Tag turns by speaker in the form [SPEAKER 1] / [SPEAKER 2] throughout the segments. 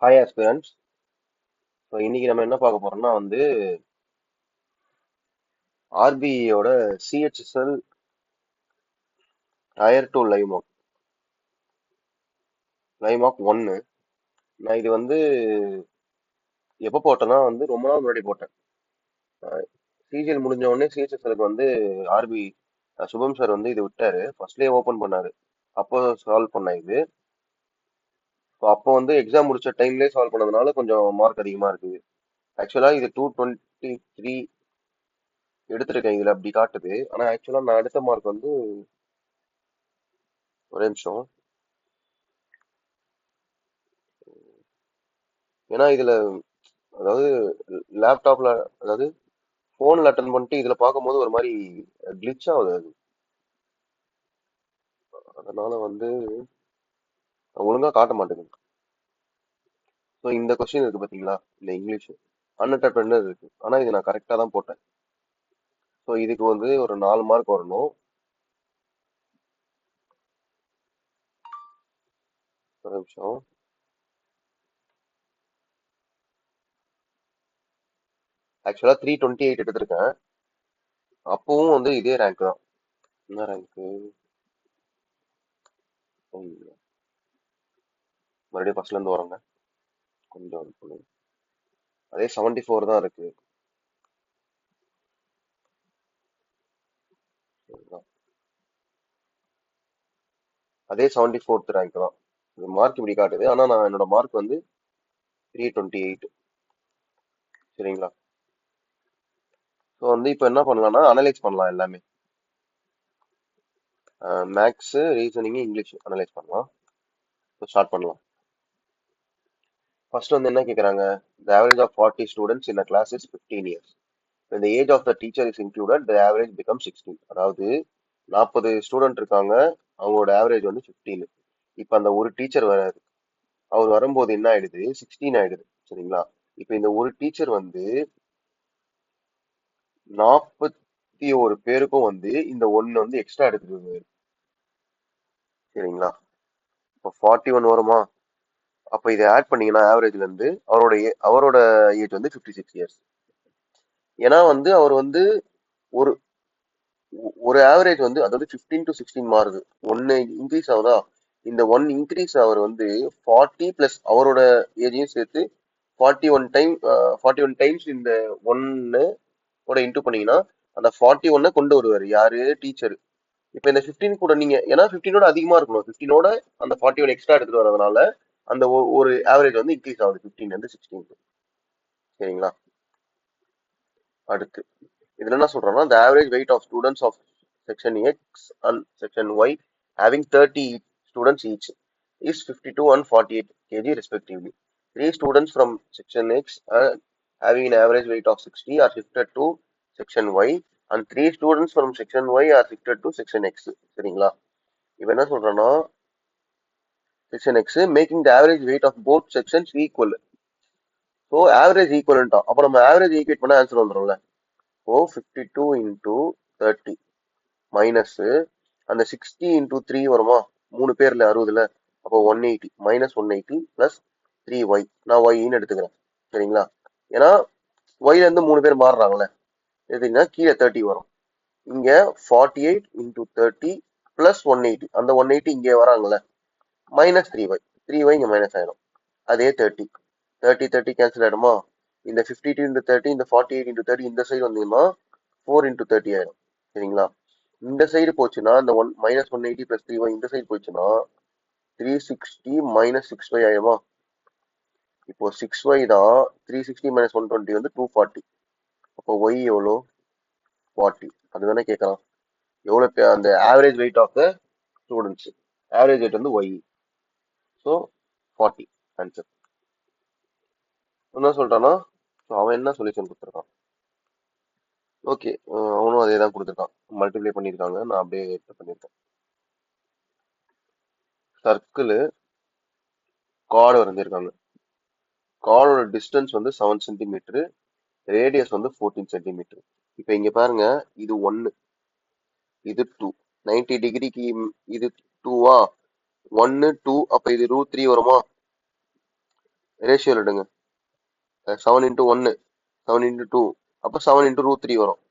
[SPEAKER 1] Hi aspirants. So இன்னைக்கு நம்ம என்ன பார்க்க போறோம்னா ஆர்பிஐயோட CHSL tier two live mark ஒன்னு. நான் இது எப்போ போட்டேன்னா ரொம்ப நாள் முன்னாடி போட்டேன். சிஜிஎல் முடிஞ்ச உடனே சிஹெச்எஸ்எலுக்கு ஆர்பி சுபம் சார் இது விட்டாரு, ஃபர்ஸ்ட்லேயே ஓப்பன் பண்ணாரு. அப்போ சால்வ் பண்ண இது. ஸோ அப்போ எக்ஸாம் முடிச்ச டைம்லேயே சால்வ் பண்ணதுனால கொஞ்சம் மார்க் அதிகமாக இருக்குது. ஆக்சுவலாக இது 223 எடுத்திருக்கேன், இதில் அப்படி காட்டுது. ஆனால் ஆக்சுவலாக நான் எடுத்த மார்க் ஒரே நிமிஷம். ஏன்னா இதுல அதாவது லேப்டாப்ல, அதாவது போன்ல அட்டன் பண்ணிட்டு இதுல பார்க்கும்போது ஒரு மாதிரி கிளிச் ஆகுது அது. அதனால ஒழுங்கா காட்ட மாட்டேங்குது. ஸோ இந்த கொஸ்டின் இருக்கு பாத்தீங்களா, இந்த இங்கிலீஷ் அன்அட்டெண்டட் இருக்கு, ஆனா இது நான் கரெக்டா தான் போட்டேன். ஸோ இதுக்கு ஒரு 4 மார்க் வரணும். ஒரு நிமிஷம். ஆக்சுவலா 328 எடுத்திருக்கேன். அப்பவும் இதே ரேங்க் தான். என்ன ரேங்க்? மறுபடியும் ஃபர்ஸ்ட்ல இருந்து வரேங்க. கொஞ்சம் wait பண்ணுங்க. அதே 74 தான் இருக்கு. சரிங்களா? அதே 74th ரேங்க் தான். இது மார்க் இப்படி காட்டுது, ஆனா நான் என்னோட மார்க் 328. சரிங்களா? ஸோ இப்போ என்ன பண்ணலாம்னா அனலைஸ் பண்ணலாம் எல்லாமே. மேக்ஸ், ரீசனிங், இங்கிலீஷ் அனலைஸ் பண்ணலாம். ஸோ ஸ்டார்ட் பண்ணலாம். ஃபர்ஸ்ட் என்ன கேட்குறாங்க? The average of 40 students in a class is 15 years. When the age of the teacher is included, the average becomes 16. அதாவது 40 ஸ்டூடெண்ட் இருக்காங்க, அவங்களோட ஆவரேஜ் 15. இப்போ அந்த ஒரு டீச்சர் வராரு, அவர் வரும்போது என்ன ஆயிடுது? 16 ஆயிடுது. சரிங்களா? இப்போ இந்த ஒரு டீச்சர் 41 பேருக்கும் இந்த ஒன்னு எக்ஸ்ட்ரா எடுத்துட்டு. சரிங்களா? இப்போ 41 வருமா? அப்ப இதை ஆட் பண்ணீங்கன்னா ஆவரேஜ்ல இருந்து அவரோட ஏஜ் 56 இயர்ஸ். ஏன்னா அவர் ஒரு ஒரு ஆவரேஜ் அதாவது 15 to 16 மாறுது. ஒன்னு இன்க்ரீஸ் ஆகுதா? இந்த ஒன் இன்க்ரீஸ் அவர் 40 பிளஸ் அவரோட ஏஜையும் சேர்த்து 41 டைம்ஸ் இந்த ஒன்னு கூட இன்டூ பண்ணீங்கன்னா அந்த 41 கொண்டு வருவாரு யாரு? டீச்சர். இப்ப இந்த 15 கூட நீங்க, ஏன்னா 15ஓட அதிகமா இருக்கணும், 15ஓட அந்த 41 எக்ஸ்ட்ரா எடுத்துட்டு வரதுனால அந்த ஒரு ஆவரேஜ் இன்க்ரீஸ் ஆகுது 15 16. சரிங்களா? அடுத்து இதுல என்ன சொல்றோம்னா, the average weight of students of section X and section Y having 30 students each is 52 and 48 kg respectively. Three students from section X having an average weight of 60 are shifted to section Y and three students from section Y are shifted to section X. சரிங்களா? இப்ப என்ன சொல்றேன்னா, section X making the average weight of both sections equal. So average ஈக்குவலண்டா, அப்போ நம்ம average equate பண்ண answer வந்துடும்ல. So 52 into 30 minus அந்த 60 இன்டூ 3 வருமா? 3 பேர்ல 60ல, அப்போ 180 மைனஸ் 180 பிளஸ் 3y. நான் ஒய்ன்னு எடுத்துக்கிறேன். சரிங்களா? ஏன்னா ஒய்ல இருந்து 3 பேர் மாறுறாங்களே, எடுத்தீங்கன்னா கீழே 30 வரும். இங்க 48 இன்டூ 30 பிளஸ் 180, அந்த 180 இங்கே வராங்களே, மைனஸ் 3y இங்க மைனஸ் ஆயிடும். அதே 30 30 கேன்சல் ஆயிடுமா? இந்த 52 இன்டூ 30, இந்த 48 இன்டூ 30 இந்த சைடு வந்தீங்கன்னா 4 இன்டூ 30 ஆயிடும். சரிங்களா? இந்த சைடு போச்சுன்னா இந்த மைனஸ் 180 பிளஸ் 3y இந்த சைடு போச்சுன்னா 360 மைனஸ் 6y ஆயிடுமா? இப்போ 6y தான், 360 மைனஸ் 120 240. அப்போ y எவ்வளோ? 40. அதுதானே கேட்கலாம். எவ்வளோ அந்த average weight of the students, average weight y. So 40 answer. என்ன சொல்றான்னா, அவன் என்ன சொல்யூஷன் கொடுத்துருக்கான்? ஓகே, அவனும் அதே தான் கொடுத்துருக்கான். மல்டிப்ளை பண்ணியிருக்காங்க, நான் அப்படியே எடுத்து பண்ணியிருக்கேன். சர்க்கிள் கார்டு வரைஞ்சிருக்காங்க. கார்டோட டிஸ்டன்ஸ் 7 சென்டிமீட்டர், ரேடியஸ் 14 சென்டிமீட்டர். இப்போ இங்க பாருங்க, இது 1, இது 2, 90 டிகிரிக்கு இது 2வா? 1 2, அப்ப இது √3 வருமா? ரேஷியோல எடுங்க. 7 into 1, 7 into 2, அப்போ 7 into root 3 வரும்.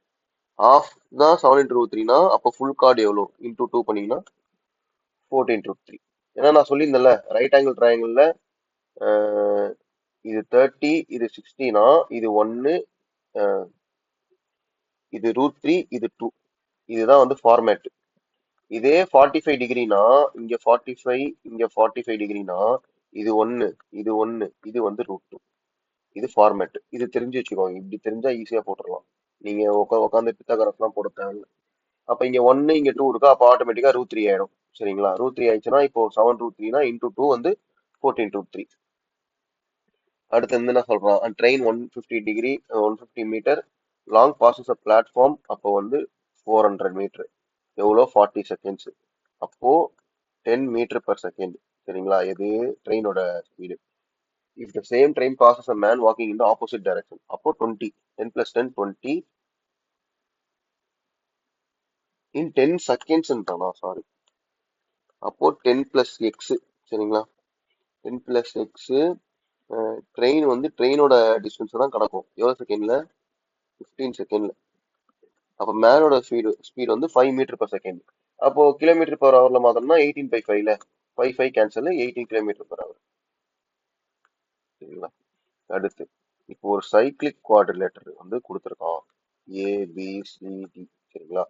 [SPEAKER 1] ஆஃப் தான் 7 into root 3னா அப்போ ஃபுல் கார்டு எவ்வளோ இன்டூ 2 பண்ணீங்கன்னா 14 root 3. ஏன்னா நான் சொல்லியிருந்தேன்ல ரைட் ஆங்கிள் ட்ரையாங்கிளில் இது 30, இது 60னா இது 1, இது ரூட் 3, இது 2. இதுதான் வந்து ஃபார்மேட். இதே 45 டிகிரினா இங்க 45, இங்க 45 டிகிரினா இது 1, இது 1, இது வந்து ரூட் 2. இது ஃபார்மேட். இது தெரிஞ்சு வச்சுக்கோங்க. இப்படி தெரிஞ்சா ஈஸியா போட்டுடலாம். நீங்க உட்காந்து பித்தாகரஸ்லாம் போட தேவையில்ல. அப்ப இங்க 1 இங்க 2 இருக்கா, அப்ப ஆட்டோமேட்டிக்கா ரூட் 3 ஆயிடும். சரிங்களா? ரூட் 3 ஆயிடுச்சுன்னா இப்போ 7 ரூட் 3னா இன்டூ 2 வந்து 14 ரூட் 3. அடுத்து வந்து என்ன சொல்றான், train 150 degree 150 metre long passes a platform. அப்போ வந்து 400 மீட்டர் எவ்வளோ 40 செகண்ட்ஸ். அப்போ 10 மீட்டர் பர் செகண்ட். சரிங்களா? இது ட்ரெயினோட speed. If the same train passes a man walking in the opposite direction, அப்போ 20, 10 plus 10 20 இன் 10 செகண்ட்ஸ்ன்றானா, சாரி. அப்போ 10 plus x. சரிங்களா? 10 plus x. ட்ரெயின் வந்து ட்ரெயினோட டிஸ்டன்ஸ் தான் கிடக்கும் எவ்வளோ செகண்ட்ல, 15 செகண்ட்ல. அப்போ மேனோட ஸ்பீடு வந்து 5 மீட்டர் பர் செகண்ட். அப்போ கிலோமீட்டர் பர் ஹவர்ல மாத்தோம்னா 18/5ல 5 கேன்சல் 18 கிலோமீட்டர் பர் ஹவர். சரிங்களா? அடுத்து இப்போ ஒரு சைக்கிளிக் குவாட்ரிலேட்டர் வந்து கொடுத்துருக்கான், ஏபிசிடி. சரிங்களா?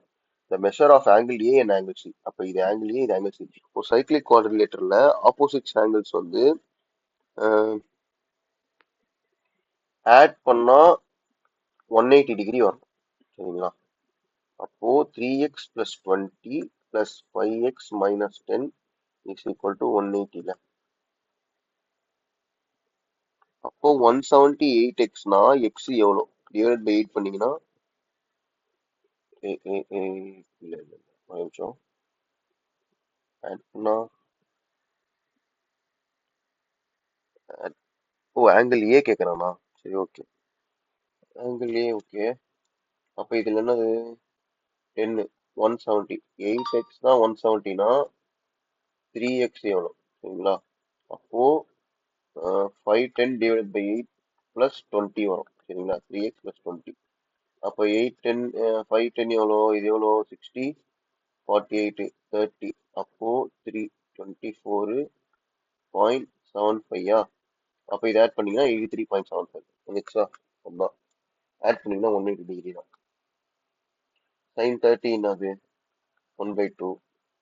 [SPEAKER 1] The measure of angle A and angle C. அப்போ இது ஆங்கிள் ஏ, இது ஆங்கிள் சி. ஒரு சைக்கிளிக் குவாட்ரிலேட்டர்ல ஆப்போசிட் ஆங்கிள்ஸ் வந்து ஆட் பண்ணா 180 டிகிரி வரும். சரிங்களா? அப்போ 3x plus 20 plus 5x minus 10 is equal to 180ல. அப்போ 178xனா x எவ்வளோ டிவைட் பை 8 பண்ணீங்கன்னா இல்ல இல்ல இல்ல, ஒரு நிமிஷம். ஆட் பண்ணா ஓ ஆங்கிள் ஏ கேட்குறானா? சரி ஓகே, ஆங்கிள் ஏ ஓகே. அப்போ இதுல என்னது 10, 170. 8x தான் 170னா 3x எவ்வளோ? சரிங்களா? அப்போ 510 டிவைட் பை 8 பிளஸ் 20 வரும். சரிங்களா? 3x plus 20. அப்போ 810 510 எவ்வளோ, இது எவ்வளோ 60, 48 30. அப்போ 324.75. அப்போ இது ஆட் பண்ணீங்கன்னா 83.75 வந்துச்சா? அதான் ஆட் பண்ணீங்கன்னா 180 டிகிரி தான். சைன் 30 என்னது 1/2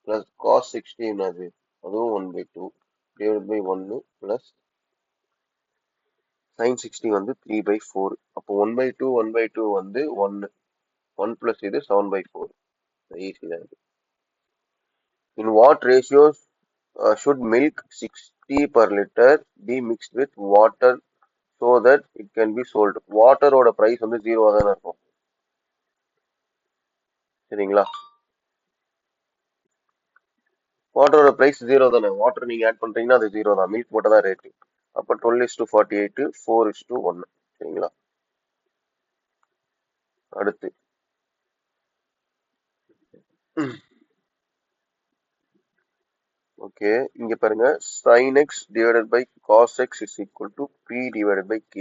[SPEAKER 1] பிளஸ் காஸ் 60 என்னது அதுவும் 1/2 டிவைட் பை 1 பிளஸ் சைன் 60 வந்து 3/4. அப்போ 1/2 1/2 வந்து 1 1 பிளஸ் இது 7/4. ஈஸி தான் இது. In what ratios should milk 60 per liter be mixed with water so that it can be sold? வாட்டரோட பிரைஸ் வந்து 0 தானே இருக்கும். சரிங்களா? வாட்டரோட பிரைஸ் 0 தானே. வாட்டர் நீங்க ஆட் பண்றீங்கன்னா அது 0 தான். மில்க் மட்டும் தான் ரேட்டு. அப்போ 12:48 4:1. சரிங்களா? அடுத்து ஓகே, இங்க பாருங்க sin x divided by cos x is equal to p divided by k.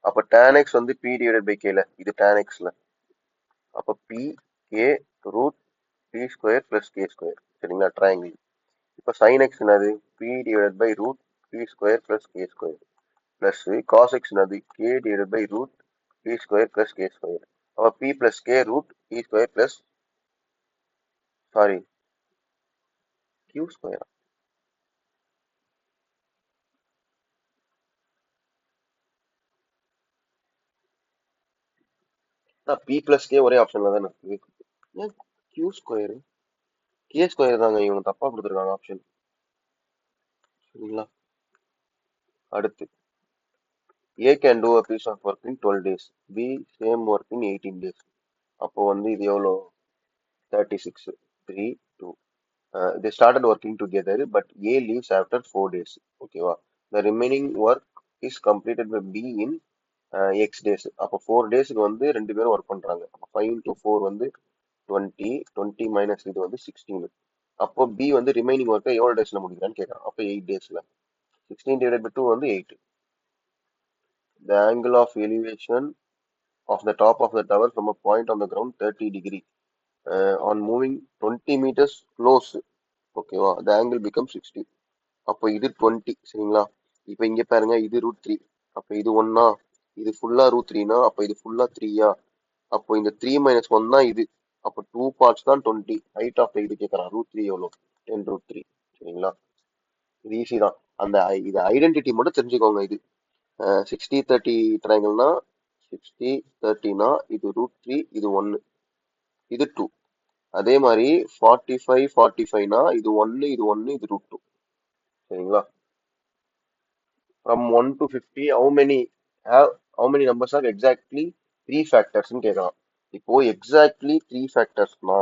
[SPEAKER 1] அப்ப tan x வந்து p divided by k ல, இது tan x ல. அப்ப p k root p square plus k square. சரிங்களா? ட்ரையாங்கிள். இப்ப sin x என்னது p divided by root p square plus k square plus cos x என்னது k divided by root p square plus k square. அப்ப p plus k root p square plus sorry q square. p plus k ஒரே ஆப்ஷன்ல தானே இருக்கு. ஏன் q square K square தாங்க, இவங்க தப்பா கொடுத்துருக்காங்க ஆப்ஷன். சரிங்களா? அடுத்து A can do a piece of work in 12 days, B same work in 18 days. அப்போ வந்து இது எவ்வளோ 36 3 2. they started working together but A leaves after 4 days. ஓகேவா? the remaining work is completed by B in x days. அப்போ 4 டேஸ்க்கு வந்து ரெண்டு பேரும் ஒர்க் பண்றாங்க. அப்போ 5 into 4 வந்து 20, 20 மைனஸ் இது வந்து 16. அப்போ பி வந்து ரிமைனிங் ஒர்க்கை எவ்வளோ டேஸ்ல முடிக்கிறான்னு கேட்கறான். அப்போ 8 டேஸ்ல 16 divided by 2 வந்து 8. the angle of elevation of the top of the tower from a point on the ground 30 degree. On moving 20 meters close, ஓகேவா, the angle becomes 60. அப்போ இது 20 சரிங்களா. இப்போ இங்க பாருங்க, இது √3. அப்போ இது ஒன்னா, இது ஃபுல்லா √3னா, அப்போ இது ஃபுல்லா 3யா, அப்போ இந்த 3 - 1 தான் இது. அப்போ 2 பார்ட்ஸ் தான் 20. ஹைட் ஆஃப் இது கேட்கறான். √3 எவ்வளோ? 10√3 சரிங்களா. இது ஈஸி தான். அந்த இது ஐடென்டிட்டி மட்டும் தெரிஞ்சுக்கோங்க. இது 60-30 ட்ரையாங்கிள்னா 60-30னா இது √3, இது 1, இது 2. அதே மாதிரி 45-45னா இது 1, இது 1, இது √2 சரிங்களா. From 1 to 50 how many numbers are exactly 3 factors ன்னு கேட்கலாம். இப்போ exactly 3 factorsனா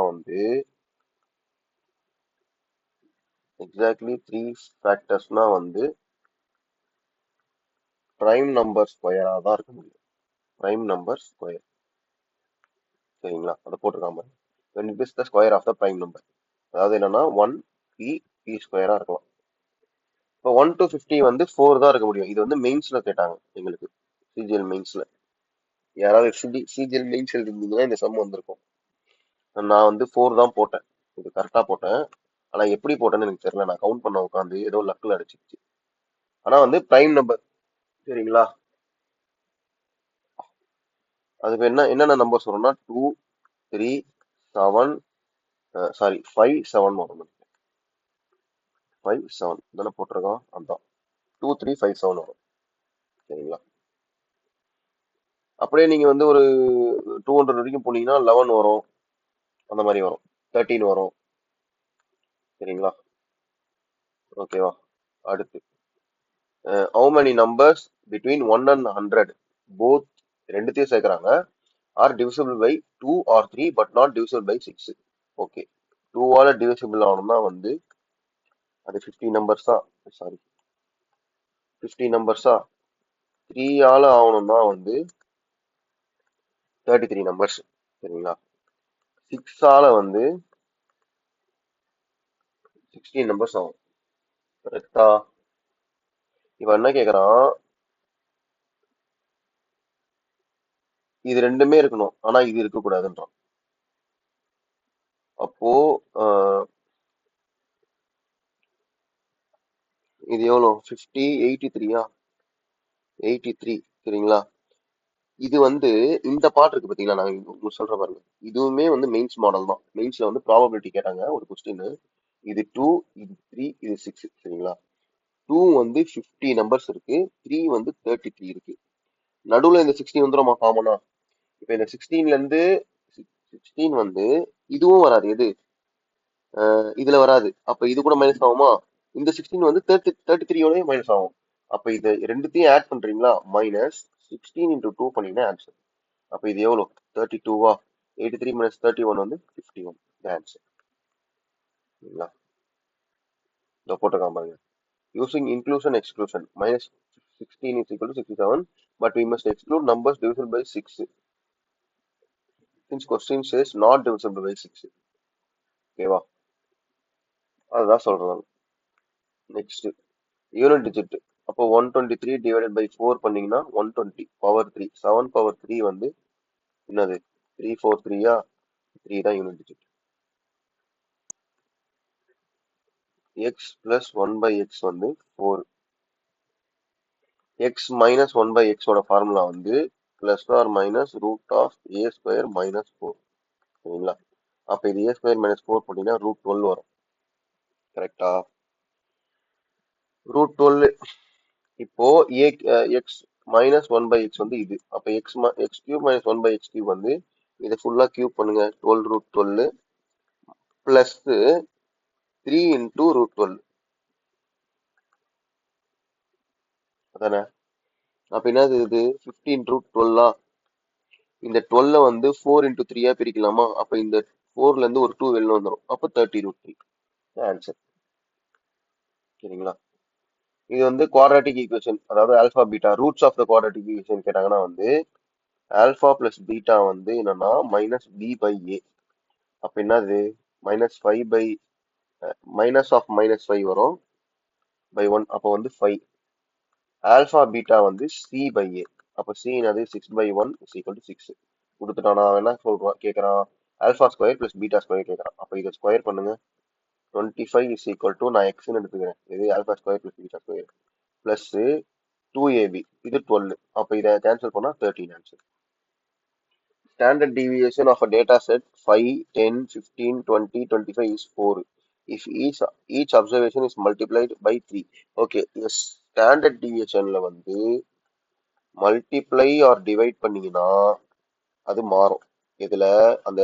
[SPEAKER 1] வந்து prime number ஸ்கொயரா தான் இருக்க முடியும். prime number ஸ்கொயர் சரிங்களா. அதை போட்டுருக்காம when it is the square of the prime number, அதாவது என்னன்னா 1 p ஸ்கொயரா இருக்கலாம். இப்போ 1 to 50 வந்து 4 தான் இருக்க முடியும். இது வந்து மெயின்ஸ்ல கேட்டாங்க எங்களுக்கு, சிஜிஎல் மெயின்ஸ்ல. யாராவது சிஜிஎல் மெயின்ஸ் எழுதிருந்தீங்கன்னா இந்த சம் வந்திருக்கும். நான் வந்து 4 தான் போட்டேன். இது கரெக்டா போட்டேன். ஆனா எப்படி போட்டேன்னு எனக்கு தெரியல. நான் கவுண்ட் பண்ண உட்காந்து ஏதோ லக்கில் அடிச்சிருச்சு. ஆனா வந்து பிரைம் நம்பர் சரிங்களா. அதுக்கு என்னென்ன நம்பர்ஸ் வரும்னா 2, 3, 7, சாரி 5, 7 வரும். 5, 7 தானே போட்டிருக்கோம். அதுதான் 2, 3, 5, 7 வரும் சரிங்களா. அப்படியே நீங்க வந்து ஒரு 200 வரைக்கும் போனீங்கன்னா 11 வரும், அந்த மாதிரி வரும், 13 வரும் சரிங்களா. ஓகேவா. அடுத்து how many numbers between 1 and 100 both ரெண்டுத்தையும் சேர்க்கறாங்க are divisible by 2 or 3 but not divisible by 6. Okay, 2 ஆல divisible ஆகணும்னா வந்து அது 50 நம்பர்ஸா, சாரி 50 நம்பர்ஸா. 3 ஆல ஆகணும்னா வந்து 33 நம்பர்ஸ் சரிங்களா. 6 ஆல வந்து 16 நம்பர்ஸ் ஆகும். கரெக்டா. இவன் என்ன கேக்குறான், இது ரெண்டுமே இருக்கணும் ஆனா இது இருக்க கூடாதுன்றான். அப்போ இது எவ்வளோ 50, 83யா, 83 சரிங்களா. இது வந்து இந்த பார்ட் இருக்கு பாத்தீங்களா, நான் உங்களுக்கு சொல்ற பாருங்க. இதுவுமே வந்து மெயின்ஸ் மாடல் தான். மெயின்ஸ்ல வந்து ப்ராபபிலிட்டி கேட்டாங்க ஒரு கொஸ்டின். இது 2, இது 3, இது 6 சரிங்களா. 2 வந்து 50 நம்பர்ஸ் இருக்கு, 3 வந்து 33 இருக்கு. நடுவுல இந்த 16 வந்துடும் காமனா. இப்ப இந்த 16ல இருந்து 16 வந்து இதுவும் வராது, எது இதுல வராது. அப்ப இது கூட மைனஸ் ஆகுமா. இந்த 16 வந்து 33யோடய மைனஸ் ஆகும். அப்ப இது ரெண்டுத்தையும் ஆட் பண்றீங்களா, -16 × 2 பண்ணீங்கன்னா ஆன்சர். அப்ப இது எவ்வளவு 32வா. 83 - 31 வந்து 51 ஆன்சர் சரிங்களா. இதை போட்டுக்காம பாருங்க. Using inclusion exclusion -16 = 67 but we must exclude numbers divisible by 6 since question says not divisible by 6. ஓகேவா, அதுதான் சொல்றேன். Next unit digit. அப்போ 123 டிவைடட் பை 4 பண்ணீங்கன்னா 120 பவர் 3. 7 பவர் 3 வந்து என்னது 343யா. 3 தான் unit digit. x plus 1/x வந்து 4. x minus 1/x ஓட ஃபார்முலா வந்து plus or minus √(a² - 4) சரிங்களா. அப்ப இது a² - 4 போட்டீங்கன்னா √12 வரும். கரெக்டா. √12. இப்போ x minus 1/x வந்து இது. அப்ப x³ - 1/x³ வந்து இதை ஃபுல்லா கியூப் பண்ணுங்க. 12√12 பிளஸ் 3 × √12 அதானே. அப்ப என்னது இது 15√12. இந்த 12 வந்து 4 × 3 பிரிக்கலாமா. அப்ப இந்த 4ல இருந்து ஒரு 2 வெளில வந்துடும். அப்ப 30√3 ஆன்சர் சரிங்களா. இது வந்து குவாட்ராட்டிக் ஈக்குவேஷன், அதாவது alpha beta roots of the quadratic equation கேட்டாங்கன்னா வந்து ஆல்பா பிளஸ் பீட்டா வந்து என்னன்னா -b/a. அப்ப என்னது -5 மைனஸ் ஆஃப் -5 வரும் by 1. அப்போ வந்து 5. ஆல்பா பீட்டா வந்து c/a அப்போ சி என்னது 6/1 இஸ் ஈக்குவல் டு 6 கொடுத்துட்டான். நான் என்ன சொல்றான் கேட்கறான், alpha square plus beta square கேட்கறான். அப்போ இதை ஸ்கொயர் பண்ணுங்க. 25 இஸ் ஈக்குவல் டு நான் எக்ஸ்ன்னு எடுத்துக்கிறேன், இது alpha square plus beta square plus 2ab, இது 12. அப்போ இதை கேன்சல் பண்ணா 13 answer. Standard deviation of a data set 5, 10, 15, 20, 25 is 4. If each observation is multiplied by 3. Okay, yes. Standard deviationல வந்து multiply or divide பண்ணீங்கன்னா அது மாறும். இதுல அந்த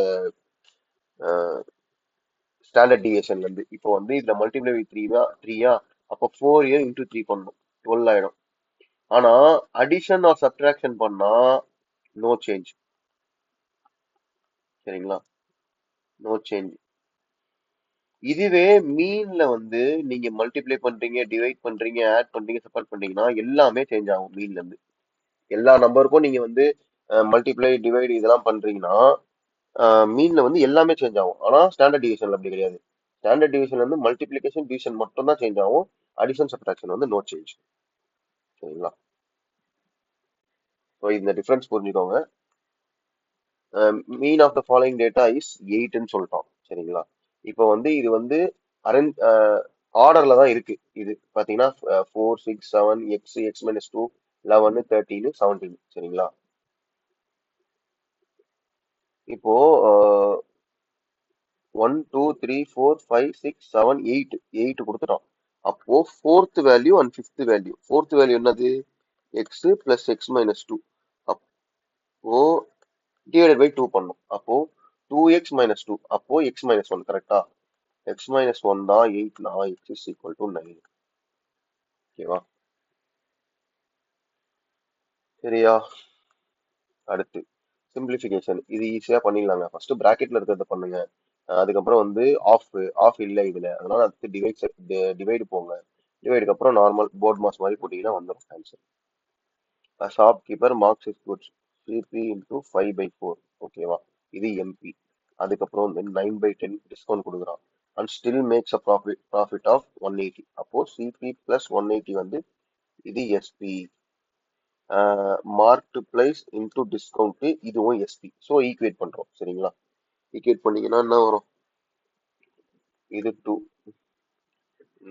[SPEAKER 1] ஸ்டாண்டர்ட் டிவியேஷன்ல இருந்து இப்போ வந்து இதுல மல்டிப்ளை பை 3யா, அப்போ 4 இன்டூ 3 பண்ணணும், 12 ஆயிடும். ஆனா அடிஷன் ஆர் சப்ட்ராக்ஷன் பண்ணா நோ சேஞ்ச். சரிங்களா, நோ சேஞ்ச். இதுவே மீன்ல வந்து நீங்க மல்டிப்ளை பண்றீங்க, டிவைட் பண்றீங்க, ஆட் பண்றீங்க, சப்ராக்ட் பண்றீங்கன்னா எல்லாமே சேஞ்ச் ஆகும். மீன்ல இருந்து எல்லா நம்பருக்கும் நீங்க வந்து மல்டிப்ளை டிவைட் இதெல்லாம் பண்றீங்கன்னா மீன்ல வந்து எல்லாமே சேஞ்ச் ஆகும். ஆனா ஸ்டாண்டர்ட் டிவிஷன்ல அப்படி கிடையாது. ஸ்டாண்டர்ட் டிவிஷன்ல வந்து மல்டிப்ளிகேஷன் டிவிஷன் மட்டும் தான் சேஞ்ச் ஆகும், அடிஷன் சப்ட்ராக்ஷன் வந்து நோ சேஞ்ச். சரிங்களா, ஸோ இந்த டிஃபரன்ஸ் புரிஞ்சுக்கோங்க. Mean of the following data is 8ன்னு சொல்லிட்டோம். சரிங்களா, இப்போ வந்து இது வந்து அரேஞ்ச் ஆர்டர்ல தான் இருக்கு. இது பாத்தீங்கன்னா 4, 6, 7, x-2, 11, 13, 17. சரிங்களா, இப்போ 1, 2, 3, 4, 5, 6, 7, 8 கொடுத்துட்டோம். அப்போ fourth value and fifth value. Fourth value என்னது, எக்ஸ் பிளஸ் x-2. அப்போ டிவைடட் பை 2 பண்ணும். அப்போ 2x-2, அப்போ x-1. கரெக்டா, x-1 தான் 8னா x is equal to 9. ஓகேவா, சரியா. அடுத்து சிம்பிளிஃபிகேஷன். இது ஈஸியா பண்ணிடலாங்க. ஃபர்ஸ்ட் பிராக்கெட்ல இருக்கிறத பண்ணுங்க. அதுக்கப்புறம் வந்து ஆஃப் இல்லை இதுல, அதனால அதுக்கு டிவைடு போங்க. டிவைடுக்கு அப்புறம் நார்மல் போர்ட் மாஸ் மாதிரி போட்டீங்கன்னா வந்துடும் answer. Shopkeeper marks is goods CP into 5/4. ஓகேவா, இது எம்பி. அதுக்கப்புறம் வந்து 9/10 டிஸ்கவுண்ட் கொடுக்குறான் and still makes a profit of 180. அப்போ சிபி பிளஸ் 180 வந்து இது SP. Marked price into discount, இதுவும் எஸ்பி. ஸோ ஈக்குவேட் பண்றோம். சரிங்களா, ஈக்குவேட் பண்ணீங்கன்னா என்ன வரும், இது 2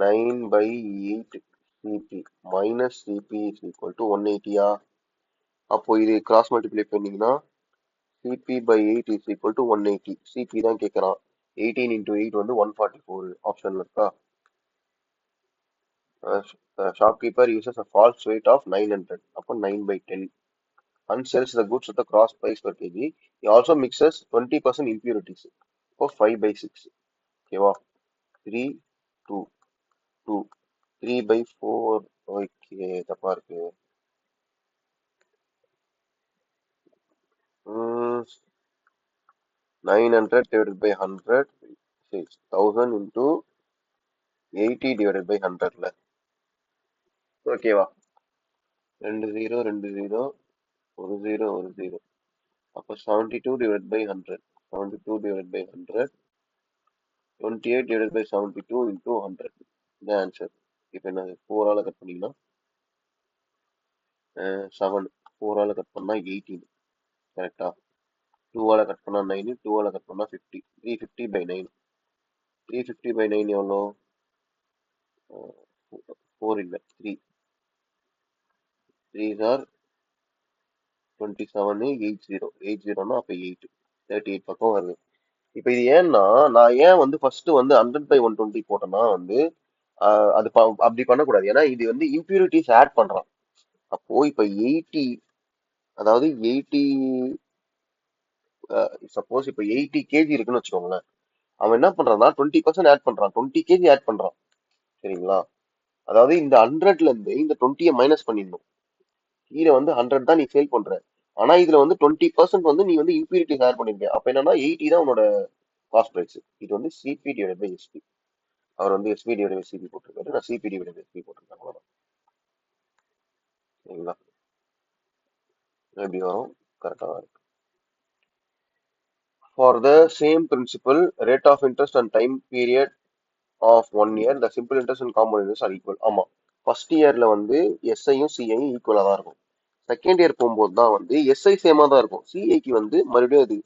[SPEAKER 1] 9/8 CP minus CP is equal to 180. அப்போ இது கிராஸ் மல்டிப்ளை பண்ணீங்கன்னா cp/8 is equal to 180. CP தான் கேட்கறான். 18 இன்டூ 8 வந்து 144 ஆப்ஷன்ல இருக்கா. Shopkeeper uses a false weight of 900. அப்போ 9/10 and sells the goods at the cross price per kg. He also mixes 20% impurities. So 5/6. ஓகேவா, 3, 2, 2, 3/4. ஓகே, தப்பா இருக்கு. 900 divided by 100, 1000 into 80 divided by 100ல. ஓகேவா, 2 0 2 0 1 0 1 0. அப்போ 72 divided by 100, 72 divided by 100, 28 divided by 72 into 100. இந்த answer. இப்போ என்ன 4ஆல cut பண்ணீங்கன்னா 7, 4ஆல கட் பண்ணா 18. கரெக்டா, 2ஆல கட் பண்ணா 9, 2ஆல கட் பண்ணா 50. 350/9. 350/9 எவ்வளோ, 4 இல்லை 3. 3s are 27, 80, 80னா அப்போ 8, 38 பக்கம் வருது. இப்போ இது ஏன்னா நான் ஏன் வந்து ஃபர்ஸ்ட் வந்து 100/120 போட்டேன்னா வந்து அது அப்படி பண்ணக்கூடாது. ஏன்னா இது வந்து இம்பியூரிட்டிஸ் ஆட் பண்றான். அப்போ இப்போ 80, அதாவது 80, சப்போஸ் இப்போ 80 கேஜி இருக்குன்னு வச்சுக்கோங்களேன். அவன் என்ன பண்றான்னா 20% ஆட் பண்றான், 20 கேஜி ஆட் பண்றான். சரிங்களா, அதாவது இந்த 100ல இருந்து இந்த 20 மைனஸ் பண்ணிடணும். கீழே வந்து 100 தான் நீ சேல் பண்ற, ஆனா இதுல வந்து 20% வந்து நீ வந்து இம்பியூரிட்டிஸ் ஆட் பண்ணிருக்க. அப்ப என்னன்னா 80 தான் உன்னோட காஸ்ட் பிரைஸ். இது வந்து சிபி டிவைட் பை எஸ்பி. அவர் வந்து எஸ்பி டிவைட் பை சிபி போட்டிருக்காரு, நான் சிபி டிவைட் பை எஸ்பி போட்டிருக்கேன். அவ்வளவுதான். சரிங்களா, எப்படி வரும், கரெக்டா தான் இருக்கு. For the same principle, rate of interest and time period of 1 year, the simple interest and compound interest are equal. ஆமா, ஃபர்ஸ்ட் இயர்ல வந்து எஸ்ஐயும் சிஐயும் ஈக்குவலா தான் இருக்கும். செகண்ட் இயர் போகும்போது தான் வந்து எஸ்ஐ சேமா தான் இருக்கும். சிஐக்கு வந்து மறுபடியும் அது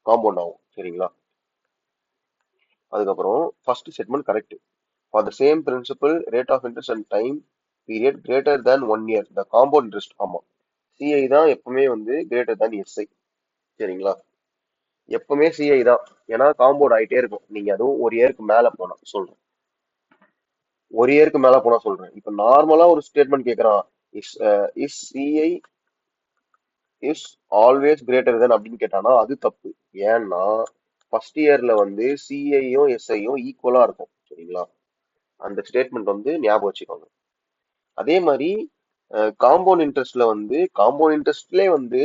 [SPEAKER 1] காம்பவுண்ட் ஆகும். சரிங்களா? அதுக்கப்புறம் first statement correct. For the same principal rate of interest and time period greater than 1 year the compound interest. ஆமா, சிஐ தான் எப்பவுமே வந்து கிரேட்டர் தேன் எஸ்ஐ. சரிங்களா? எப்பவுமே சிஐ தான். ஏன்னா காம்பவுண்ட் ஆயிட்டே இருக்கும். நீங்க அதுவும் ஒரு இயருக்கு மேல போனா சொல்றேன். ஒரு இயருக்கு மேல போனா சொல்றேன். இப்ப நார்மலா ஒரு ஸ்டேட்மெண்ட் கேக்குறான். Is is CI is always greater than அப்படின்னு கேட்டானா அது தப்பு. ஏன்னா ஃபர்ஸ்ட் இயர்ல வந்து சிஐயும் எஸ்ஐயும் ஈக்குவலா இருக்கும். சரிங்களா? அந்த ஸ்டேட்மெண்ட் வந்து ஞாபகம் வச்சுக்கோங்க. அதே மாதிரி காம்பவுண்ட் இன்ட்ரெஸ்ட்ல வந்து காம்பவுண்ட் இன்ட்ரெஸ்ட்லேயே வந்து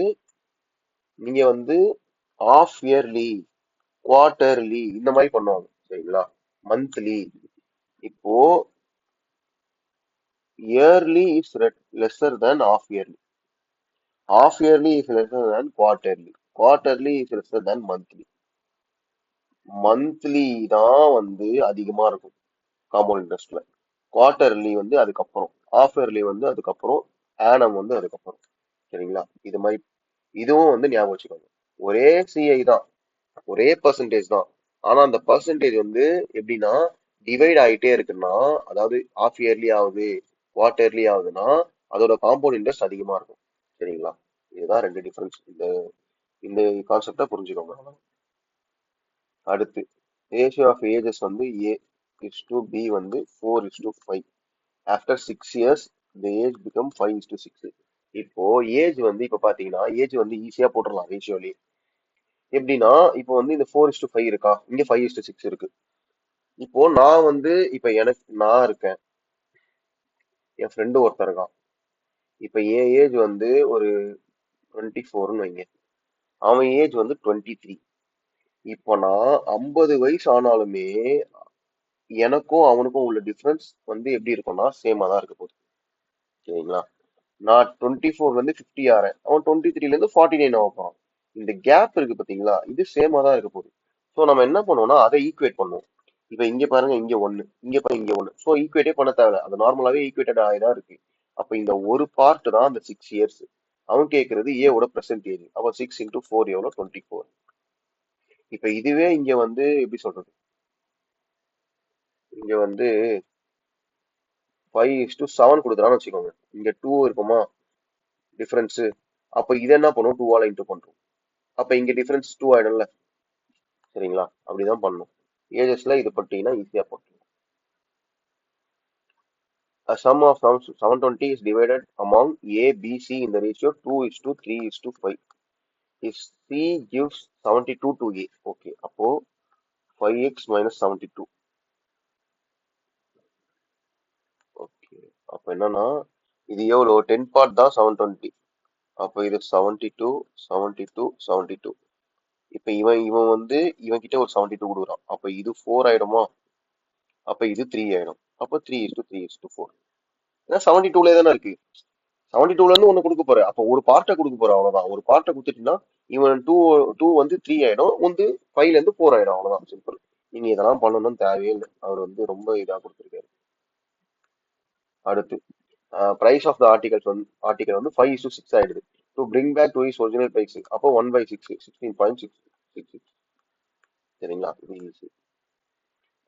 [SPEAKER 1] நீங்க வந்து ஆஃப் இயர்லி, குவார்டர்லி இந்த மாதிரி பண்ணுவாங்க. சரிங்களா? மந்த்லி. இப்போ yearly is lesser than of yearly. Half yearly is lesser than quarterly. Quarterly is lesser than monthly. Monthly தான் வந்து அதிகமா இருக்கும் காம்பவுண்ட் இன்ட்ரெஸ்ட்ல. குவார்டர்லி வந்து அதுக்கப்புறம், ஹாஃப் இயர்லி வந்து அதுக்கப்புறம், ஆனம் வந்து அதுக்கப்புறம். சரிங்களா? இது மாதிரி இதுவும் வந்து ஞாபகம் வச்சுக்கோங்க. ஒரே சிஐ தான், ஒரே பர்சன்டேஜ் தான். ஆனா அந்த பர்சன்டேஜ் வந்து எப்படின்னா டிவைட் ஆயிட்டே இருக்குன்னா, அதாவது ஹாஃப் இயர்லி ஆகுது, குவார்டர்லி ஆகுதுன்னா அதோட காம்பவுண்ட் இன்ட்ரெஸ்ட் அதிகமா இருக்கும். சரிங்களா? இதுதான் ரெண்டு டிஃபரன்ஸ். இந்த இந்த கான்செப்டை புரிஞ்சுக்கோங்க. அடுத்து ரேஷியோ ஆஃப் ஏஜஸ் வந்து ஏ இஸ் டு பி வந்து 4:5. After 6 years the age become 5:6. இப்போ ஏஜ் வந்து இப்ப பாத்தீங்கன்னா ஏஜ் வந்து ஈஸியா போட்டுடலாம் ரேஷியோலி. எப்படின்னா இப்போ வந்து இந்த 4:5 இருக்கா, இங்க 5:6 இருக்கு. இப்போ நான் வந்து இப்ப எனக்கு நான் இருக்கேன், என் ஃப்ரெண்டு ஒருத்தர் இருக்கான். இப்ப என் ஏஜ் வந்து ஒரு 24ன்னு வைங்க, அவன் ஏஜ் வந்து 23. இப்போ நான் 50 வயசு ஆனாலுமே எனக்கும் அவனுக்கும் உள்ள டிஃபரன்ஸ் வந்து எப்படி இருக்கும்னா சேமா தான் இருக்க போகுது. சரிங்களா? நான் 24 வந்து 50 ஆறேன், அவன் 23ல இருந்து 49 ஆக போறான். இந்த கேப் இருக்கு பாத்தீங்களா, இது சேமா தான் இருக்க போகுது. ஸோ நம்ம என்ன பண்ணுவோம்னா அதை ஈக்குவேட் பண்ணுவோம். இப்ப இங்க பாருங்க, இங்க ஒண்ணு, இங்க பாருங்க, இங்க ஒண்ணு. ஸோ ஈக்குவேட்டே பண்ண தேவையில்ல, அது நார்மலாவே ஈக்குவேட்டட் ஆகிதான் இருக்கு. அப்ப இந்த ஒரு பார்ட் தான் அந்த 6 இயர்ஸ். அவன் கேட்கறது ஏவோட பிரசன்டேஜ். அப்ப 6 × 4 எவ்வளோ? 24. இப்ப இதுவே இங்க வந்து எப்படி சொல்றது, இங்க வந்து 5:7 கொடுக்குறான்னு வச்சுக்கோங்க. இங்க 2 இருக்குமா டிஃபரன்ஸ். அப்ப இது என்ன பண்ணும், 2ஆல இன்டூ பண்றோம். அப்ப இங்க டிஃபரன்ஸ் 2 ஆயிடும்ல. சரிங்களா? அப்படிதான் பண்ணும். ஏஜஸ்ல இது பட்டீங்கன்னா ஈஸியா போட்டுரும். A sum of 720 is divided among A, B, C in the ratio 2:3:5. If C gives 72 to A, okay, அப்போ 5x minus 72. ஓகே, அப்ப என்னன்னா இது எவ்வளோ 10 பார்ட் தான் 720. அப்ப இது 72 72 72. இப்ப இவன் இவன் வந்து இவன் கிட்ட ஒரு 72 கொடுக்குறான். அப்ப இது 4 ஆயிடுமா, அப்ப இது 3 ஆயிடும். அப்ப 3:3:4. ஏன்னா 72ல தானே இருக்கு. 72ல இருந்து ஒண்ணு கொடுக்க போற, அப்ப ஒரு பார்ட்டை கொடுக்க போற, அவ்வளவுதான். ஒரு பார்ட்டை கொடுத்துட்டீங்கன்னா இவன் டூ டூ வந்து 3 ஆயிடும், வந்து 5ல இருந்து 4 ஆயிடும். அவ்வளவுதான், சிம்பிள். நீங்க இதெல்லாம் பண்ணணும்னு தேவையே இல்லை, அவர் வந்து ரொம்ப இதா கொடுத்துருக்காரு. அடுத்து பிரைஸ் ஆஃப் த ஆர்டிகல் வந்து 5:6 ஆயிடுது. To bring back to is original price அப்போ 1/6 16.666. சரிங்களா? இது ஈஸி.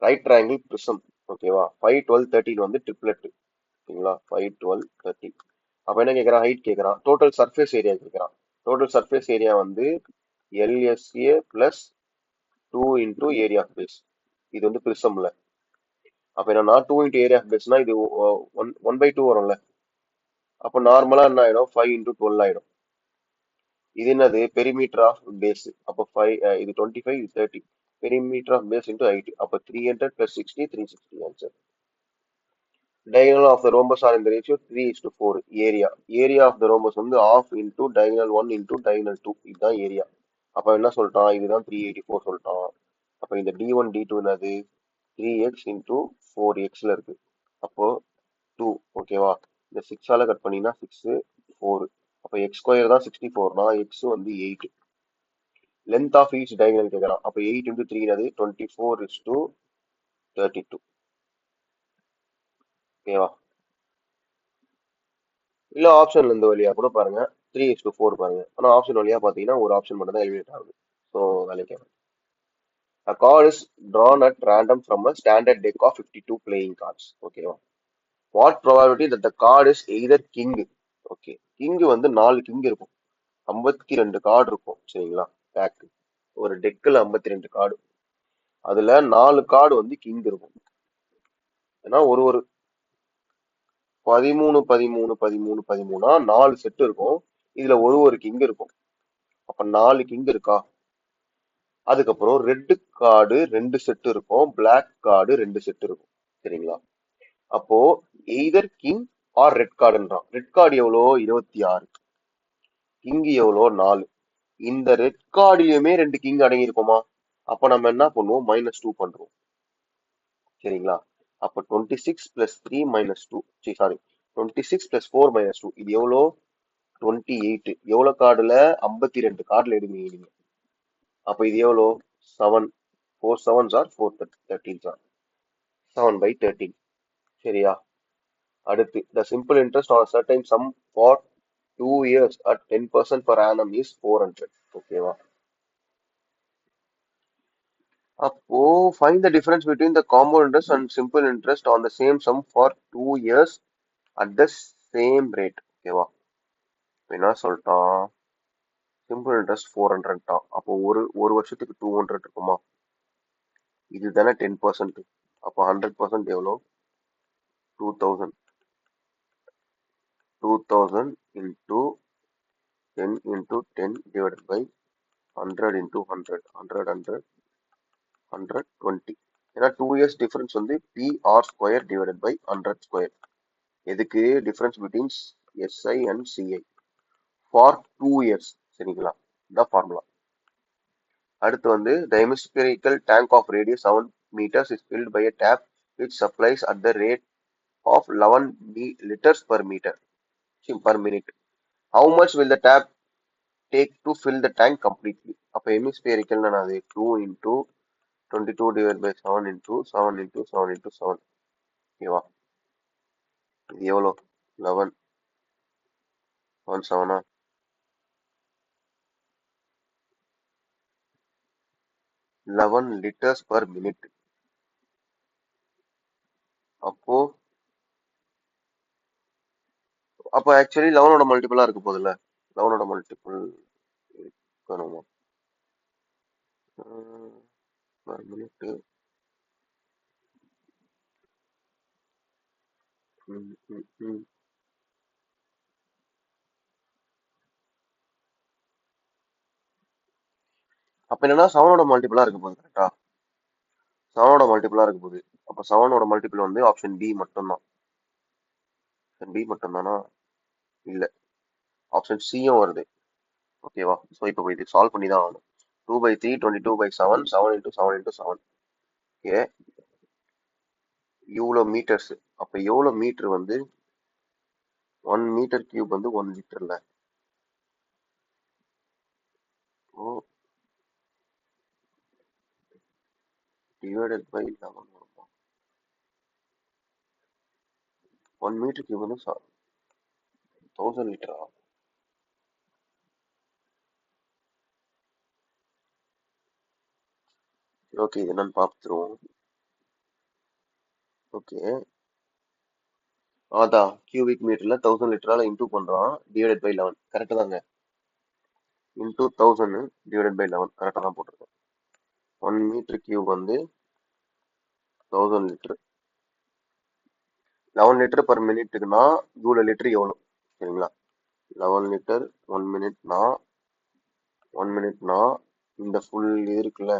[SPEAKER 1] Right triangle prism. ஓகேவா? 5 12 13 வந்து ட்ரிப்ளெட். ஓகேங்களா? 5 12 13. அப்ப என்ன கேட்கறான், ஹைட் கேட்கறான், டோட்டல் சர்ஃபேஸ் ஏரியா கேட்கறான். டோட்டல் சர்ஃபேஸ் ஏரியா வந்து LSA plus 2 into area of base. இது வந்து பிரிசம்ல. அப்ப என்னன்னா 2 இன்டூ ஏரியா ஆஃப் பேஸ்னா இது 1/2 வரும்ல. அப்ப நார்மலா என்ன ஆயிடும், 5 × 12 ஆயிடும். இது என்னது, பெரிமீட்டர் ஆஃப் பேஸ். அப்ப 5 இது 25, இது 30. Perimeter of base into height. அப்ப 300 + 60 360 answer. Diagonal of the rhombus are in the ratio 3:4. Area of the rhombus வந்து half into diagonal 1 into diagonal 2. இதுதான் ஏரியா. அப்ப என்ன சொல்லிட்டான், இதுதான் 384 சொல்லிட்டான். அப்ப இந்த D1 D2 என்னது, 3x into 4xல இருக்கு. அப்போ 2. ஓகேவா? இந்த 6ஆல கட் பண்ணினா 6 4. அப்ப x² தான் 64னா x வந்து 8. லென்த் ஆஃப் ஈச் diagonal கேட்கறான். அப்ப 8 into 3 என்னது 24:32. ஓகேவா? இல்ல ஆப்ஷன்ல இந்த வழியா கூட பாருங்க. 3:4 பாருங்க. ஆனா ஆப்ஷன் வழியா பாத்தீங்கன்னா ஒரு ஆப்ஷன் மட்டும் தான் எலிமினேட் ஆகுது. ஸோ வேலைக்கு ஆகாது. A card is drawn at random from a standard deck of 52 playing cards. ஓகேவா? What probability that the card is either king? Okay, king வந்து 4 கிங் இருக்கும். 52 கார்டு இருக்கும் சரிங்களா? பேக் ஒரு டெக்கில் 52 கார்டு, அதுல 4 கார்டு வந்து கிங் இருக்கும். ஏன்னா ஒரு ஒரு 13 13 13 13 4 செட் இருக்கும். இதுல ஒரு ஒரு கிங் இருக்கும். அப்ப 4 கிங் இருக்கா? அதுக்கப்புறம் ரெட் கார்டு 2 செட் இருக்கும், பிளாக் கார்டு 2 செட் இருக்கும் சரிங்களா? அப்போ எய்தர் கிங் ஆர் ரெட் கார்டுன்றான். ரெட் கார்டு எவ்வளோ? 26. கிங் எவ்வளோ? 4. இந்த ரெட் கார்டுலயுமே 2 கிங் அடங்கி இருக்குமா? அப்ப நம்ம என்ன பண்ணுவோம்? -2 பண்றோம் சரிங்களா? அப்ப 26 + 3 - 2, சாரி, 26 + 4 - 2, இது எவ்வளோ? 28. எவ்வளவு கார்டுல? 52 கார்டுல எடுங்க நீங்க. அப்ப இது எவ்வளோ? 7. 4 7s are 4 13s are 7/13. சரியா? அடுத்து, the simple interest on a certain sum for 2 years at 10% per annum is 400. ஓகேவா? அப்போ find the difference between the compound interest and simple interest on the same sum for 2 years at the same rate. ஓகேவா? இப்ப என்ன சொல்லிட்டான்? Simple interest 400 அப்போ ஒரு ஒரு வருஷத்துக்கு 200 இருக்குமா? இதுதானே 10%. அப்போ 100% எவ்வளோ? 2000. 2000 into 10 into 10 divided by 100 into 100. 100 100 120. ஏன்னா 2 years டிஃபரன்ஸ் வந்து PR square divided by 100 square. எதுக்கு? Difference between SI and CI for 2 years சரிங்களா? இந்த ஃபார்முலா. அடுத்து வந்து the hemispherical tank of radius 7 meters is filled by a tap which supplies at the rate of 11 liters per meter per minute. How much will the tap take to fill the tank completely? அப்ப hemispherical அது 2 into 22 divided by 7 into 7 into 7 into 7. ஓகேவா? இது எவ்வளோ? 11 7 11 liters per minute. அப்போ actually 11ஓட மல்டிபிளா இருக்க போகுதுல்ல? 11ஓட multiple இருக்கணுமா? per minute. அப்ப என்னன்னா 7ஓட மல்டிபிளா இருக்க போகுது கரெக்டா? 7ஓட மல்டிபிளா இருக்க போகுது. அப்ப 7ஓட மல்டிபிள் வந்து ஆப்ஷன் பி மட்டும்தான். ஆப்ஷன் பி மட்டும்தானா? இல்ல, ஆப்ஷன் சியும் வருது. ஓகேவா? ஸோ இப்போ இது சால்வ் பண்ணி தான் ஆகணும். 2/3 22/7 7 into 7 into 7. ஓகே, இவ்வளோ மீட்டர்ஸ். அப்ப எவ்வளோ மீட்டர் வந்து 1 மீட்டர் கியூப் வந்து 1 லிட்டர்ல? ஓ, டிவைடட் பை 11 வருமா? 1 மீட்டர் கியூப் வந்து 1000 லிட்டரா? ஓகே, இது என்னன்னு பார்த்துருவோம். ஓகே, அதான் கியூபிக் மீட்டர்ல 1000 லிட்டரால இன்டூ பண்றான், டிவைடட் பை 11. கரெக்ட் தாங்க? இன்டூ 1000 டிவைடட் பை 11 கரெக்டா தான் போட்டிருக்கேன். 1 மீட்டர் கியூப் வந்து 1000 லிட்டர். 11 லிட்டர் பர் மினிட்டுக்குன்னா இவ்வளோ லிட்டர் எவ்வளோ சரிங்களா? 11 லிட்டர் 1 மினிட்னா 1 மினிட்னா இந்த ஃபுல் இது இருக்குல்ல,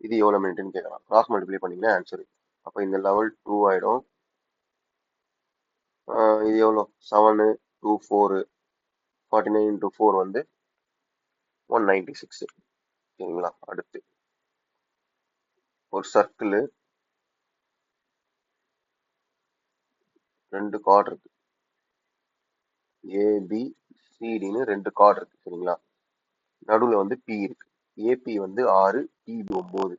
[SPEAKER 1] இது எவ்வளோ மினிட்னு கேட்கலாம். கிராஸ் மல்டிப்ளை பண்ணீங்கன்னா ஆன்சர். அப்போ இந்த லெவல் 2 ஆயிடும். இது எவ்வளோ? 7 2 4 49 into 4 வந்து 196 சரிங்களா? அடுத்து ஒரு சர்க்கிள், 2 கார்டு இருக்கு, ABCDன்னு 2 கார்டு இருக்கு சரிங்களா? நடுவில் வந்து P இருக்கு. AP வந்து 6, PB 9,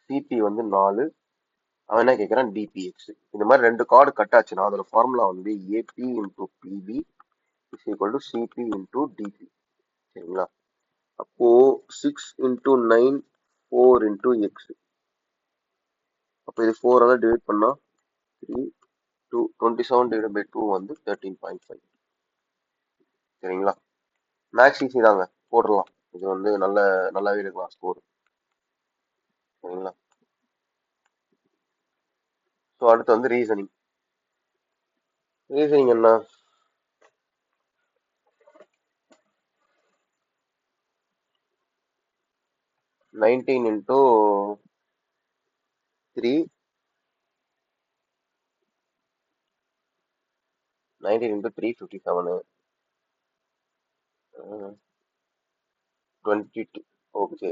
[SPEAKER 1] CP வந்து 4. அவன் என்ன கேட்கறான்? DPX. இந்த மாதிரி 2 கார்டு கட் ஆச்சுன்னா அதோட ஃபார்முலா வந்து AP into PB is equal to CP into DP. சரிங்களா? அப்போ 6 இன்டூ 9 4 இன்டூ எக்ஸ். அப்போ இது 4 டிவைட் பண்ணா 3 2 27 டிவைட் பை 2 வந்து 13.5. சரிங்களா? மேக்ஸ் ஈஸி தாங்க, போட்டுடலாம். இது வந்து நல்லாவே இருக்கலாம் ஸ்கோர். சரிங்களா? ஸோ அடுத்து வந்து ரீசனிங். ரீசனிங் என்ன? Nineteen into 3 19 into 3 57 22. Okay,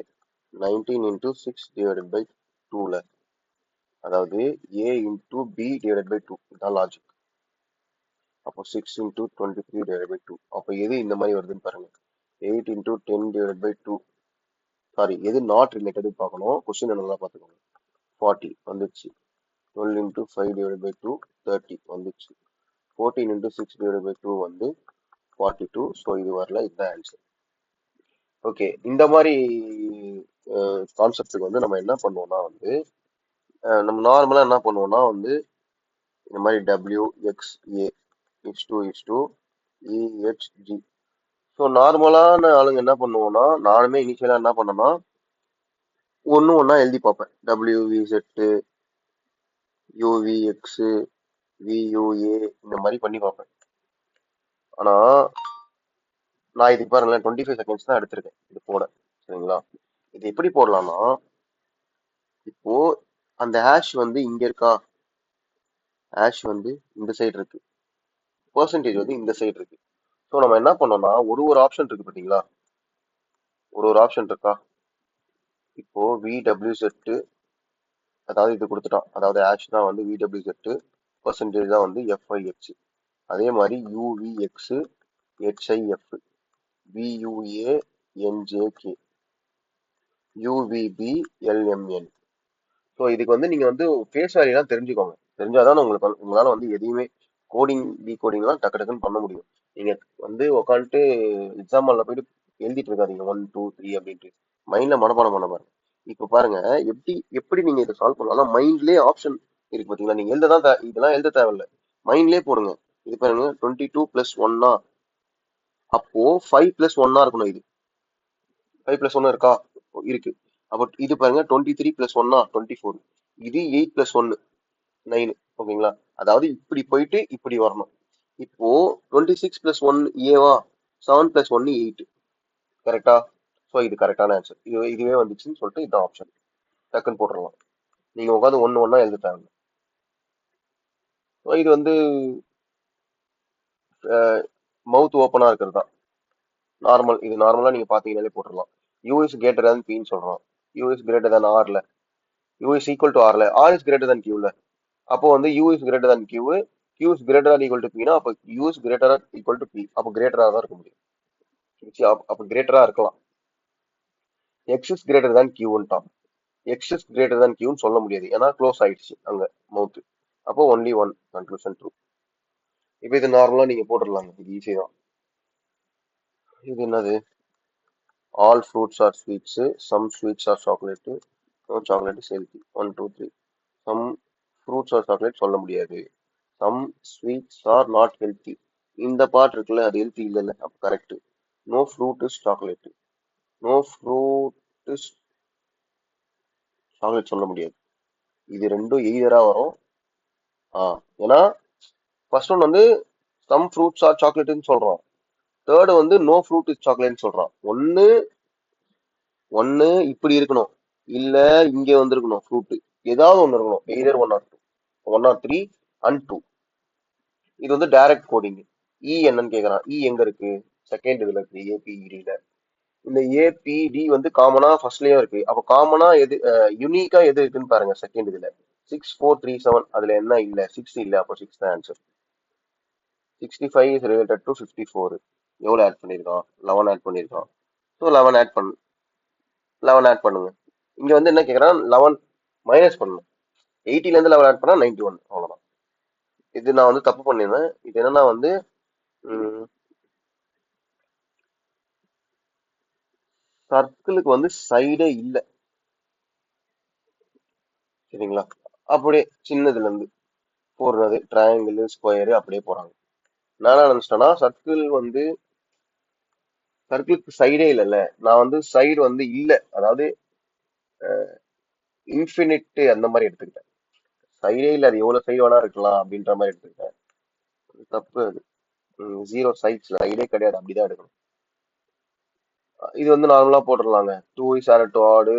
[SPEAKER 1] 19 into 6 divided by 2ல, அதாவது a into b divided by 2 இதான் லாஜிக். அப்போ 6 into 23 divided by 2. அப்போ எது இந்த மாதிரி வருதுன்னு பாருங்க. 8 into 10 divided by 2. சாரி, எது நாட் ரிலேட்டட் பார்க்கணும். கொஸ்டின் நல்லா பார்த்துக்கோங்க. 40 வந்துச்சு. 12 into 5 divided by 2 30 வந்துச்சு. 14 into 6 divided by 2 வந்து 42. ஸோ இது வரல, இதுதான் ஆன்சர். ஓகே, இந்த மாதிரி கான்செப்டுக்கு வந்து நம்ம என்ன பண்ணுவோம்னா வந்து நம்ம நார்மலா என்ன பண்ணுவோம்னா வந்து இந்த மாதிரி WXA H2 EHG. ஸோ நார்மலான ஆளுங்க என்ன பண்ணுவோம்னா, நானுமே இனிஷியலா என்ன பண்ணேன்னா ஒன்னா எழுதி பார்ப்பேன். WVZ UVX VUA இந்த மாதிரி பண்ணி பார்ப்பேன். ஆனா நான் இதுக்கு பாருங்களேன் 25 செகண்ட்ஸ் தான் எடுத்திருக்கேன் இது போட. சரிங்களா? இது எப்படி போடலாம்னா, இப்போ அந்த ஹேஷ் வந்து இங்க இருக்கா, ஹேஷ் வந்து இந்த சைடு இருக்கு, பெர்சன்டேஜ் வந்து இந்த சைடு இருக்கு. ஸோ நம்ம என்ன பண்ணோம்னா ஒரு ஆப்ஷன் இருக்கு பார்த்தீங்களா, ஒரு ஆப்ஷன் இருக்கா. இப்போ VWZ, அதாவது இது கொடுத்துட்டான், அதாவது ஹேஷ் தான் வந்து VWZ, பெர்சன்டேஜ் தான் வந்து FIH. அதே மாதிரி UVX HIF VUA NJK UVB LMN. So இதுக்கு வந்து நீங்க வந்து ஃபேஸ் வேல்யூலாம் தெரிஞ்சுக்கோங்க. தெரிஞ்சாதான் உங்களால வந்து எதையுமே கோடிங் டீகோடிங்லாம் டக்கு டக்குன்னு பண்ண முடியும். நீங்க வந்து உட்காந்துட்டு எக்ஸாம் ஹாலில் போயிட்டு எழுதிட்டு இருக்காதீங்க 1 2 3 அப்படின்ட்டு. மைண்ட்ல மனப்பாடம் பண்ண பாருங்க. இப்போ பாருங்க, எப்படி எப்படி நீங்க இதை சால்வ் பண்ணலாம். மைண்ட்லேயே ஆப்ஷன் இருக்கு பார்த்தீங்களா, நீங்க இதெல்லாம் எழுத தேவையில்ல, மைண்ட்லேயே போடுங்க. இது பாருங்க 22 + 1 அப்போ 5 + 1 இருக்கணும். இது 5 + 1 இருக்கா, இருக்கு. அப்போ இது பாருங்க 23 + 1 24. இது 8 + 1 9. ஓகேங்களா? அதாவது இப்படி போயிட்டு இப்படி வரணும். இப்போ 26 + 1 ஏவா, 7 + 1 8. கரெக்டா? ஸோ இது கரெக்டான ஆன்சர். இதுவே வந்துச்சுன்னு சொல்லிட்டு இதான் ஆப்ஷன். டக்குன்னு போட்டுடலாம். நீங்க உட்காந்து ஒன்னா எழுத தேவை. இது வந்து மவுத் ஓப்பனா இருக்கிறது தான் நார்மல். இது நார்மலா நீங்க பாத்தீங்கன்னாலே போட்டுடலாம். யூஎஸ் கிரேட்டர் தேன் பின்னு சொல்றோம். யூஎஸ் கிரேட்டர் தேன் ஆர்ல, யூஎஸ் ஈக்குவல் டு ஆர்ல, ஆர் இஸ் கிரேட்டர் தேன் கியூல. அப்போ வந்து US greater than Q, Q's greater or equal to பினா, அப்போ US greater or equal to P. அப்போ கிரேட்டரா தான் இருக்க முடியும். அப்போ கிரேட்டரா இருக்கலாம். எக்ஸ் இஸ் கிரேட்டர் தேன் கியூன்ட்டான். எக்ஸ் இஸ் கிரேட்டர் தேன் கியூன்னு சொல்ல முடியாது, ஏன்னா க்ளோஸ் ஆயிடுச்சு அங்க மவுத். அப்போ ஒன்லி ஒன் கன்க்ளூஷன் ட்ரூ. இப்போ இது நார்மலா நீங்க போட்டுடலாங்க, இது ஈஸி தான். இது என்னது, all fruits are sweets, some sweets are chocolate, no chocolate is healthy. 1 2 3. Some fruits are chocolate சொல்ல முடியாது. Some sweets are not healthy, இந்த பார்ட் இருக்குல்ல அது ஹெல்த்தி இல்லைல்ல, அப்போ correct. No fruit is chocolate, no fruit is chocolate சொல்ல முடியாது. இது ரெண்டும் எய்தரா வரும். ஏன்னா ஃபர்ஸ்ட் ஒன் வந்து சம் ஃப்ரூட்ஸ் ஆர் சாக்லேட்னு சொல்றோம், தேர்டு வந்து நோ ஃப்ரூட் இஸ் சாக்லேட்னு சொல்றான். ஒன்னு ஒன்னு இப்படி இருக்கணும், இல்ல இங்க வந்திருக்கணும் ஃப்ரூட், ஏதாவது ஒண்ணு இருக்கணும். Either 1 or 2, 1 or 3 and 2. இது வந்து டைரக்ட் கோடிங். இ என்னன்னு கேக்குறான். இ எங்க இருக்கு, செகண்ட் இதுல இருக்கு, ஏபிஇடில. இந்த ஏபிடி வந்து காமனா ஃபர்ஸ்ட்லயும் இருக்கு. அப்ப காமனா எது யூனிக்கா எது இருக்குன்னு பாருங்க. செகண்ட் இதுல 6437, அதுல என்ன இல்ல, 6 இல்ல, அப்போ 6 தான் ஆன்சர். 65 is related to 54. எவ்வளவு ஆட் பண்ணிருக்கான், 11 ஆட் பண்ணிருக்கான். ஸோ 11 ஆட் பண்ணு, 11 ஆட் பண்ணுங்க. இங்க வந்து என்ன கேக்குறான், 11 மைனஸ் பண்ணணும். 80ல இருந்து 11 ஆட் பண்ணா 91. அவ்வளவுதான். இது நான் வந்து தப்பு பண்ணிருந்தேன். இது என்னன்னா வந்து சர்க்கிளுக்கு வந்து சைடே இல்ல, சரிங்களா? அப்படியே சின்னதுல இருந்து போடுறது ட்ரையாங்கிள் ஸ்கொயரு அப்படியே போறாங்க. நான் என்ன நினைச்சிட்டேன்னா சர்க்கிளுக்கு சைடே இல்லைல்ல, நான் வந்து சைடு வந்து இல்ல, அதாவது இன்ஃபினிட் அந்த மாதிரி எடுத்துக்கிட்டேன். சைடே இல்ல, அது எவ்வளவு சைடு வேணா இருக்கலாம் அப்படின்ற மாதிரி எடுத்துக்கிட்டேன். தப்பு அது. ஜீரோ சைட்ஸ்ல சைடே கிடையாது, அப்படிதான் எடுக்கணும். இது வந்து நார்மலா போட்டுடலாங்க. டூ இஸ் ஆர் டு ஆடு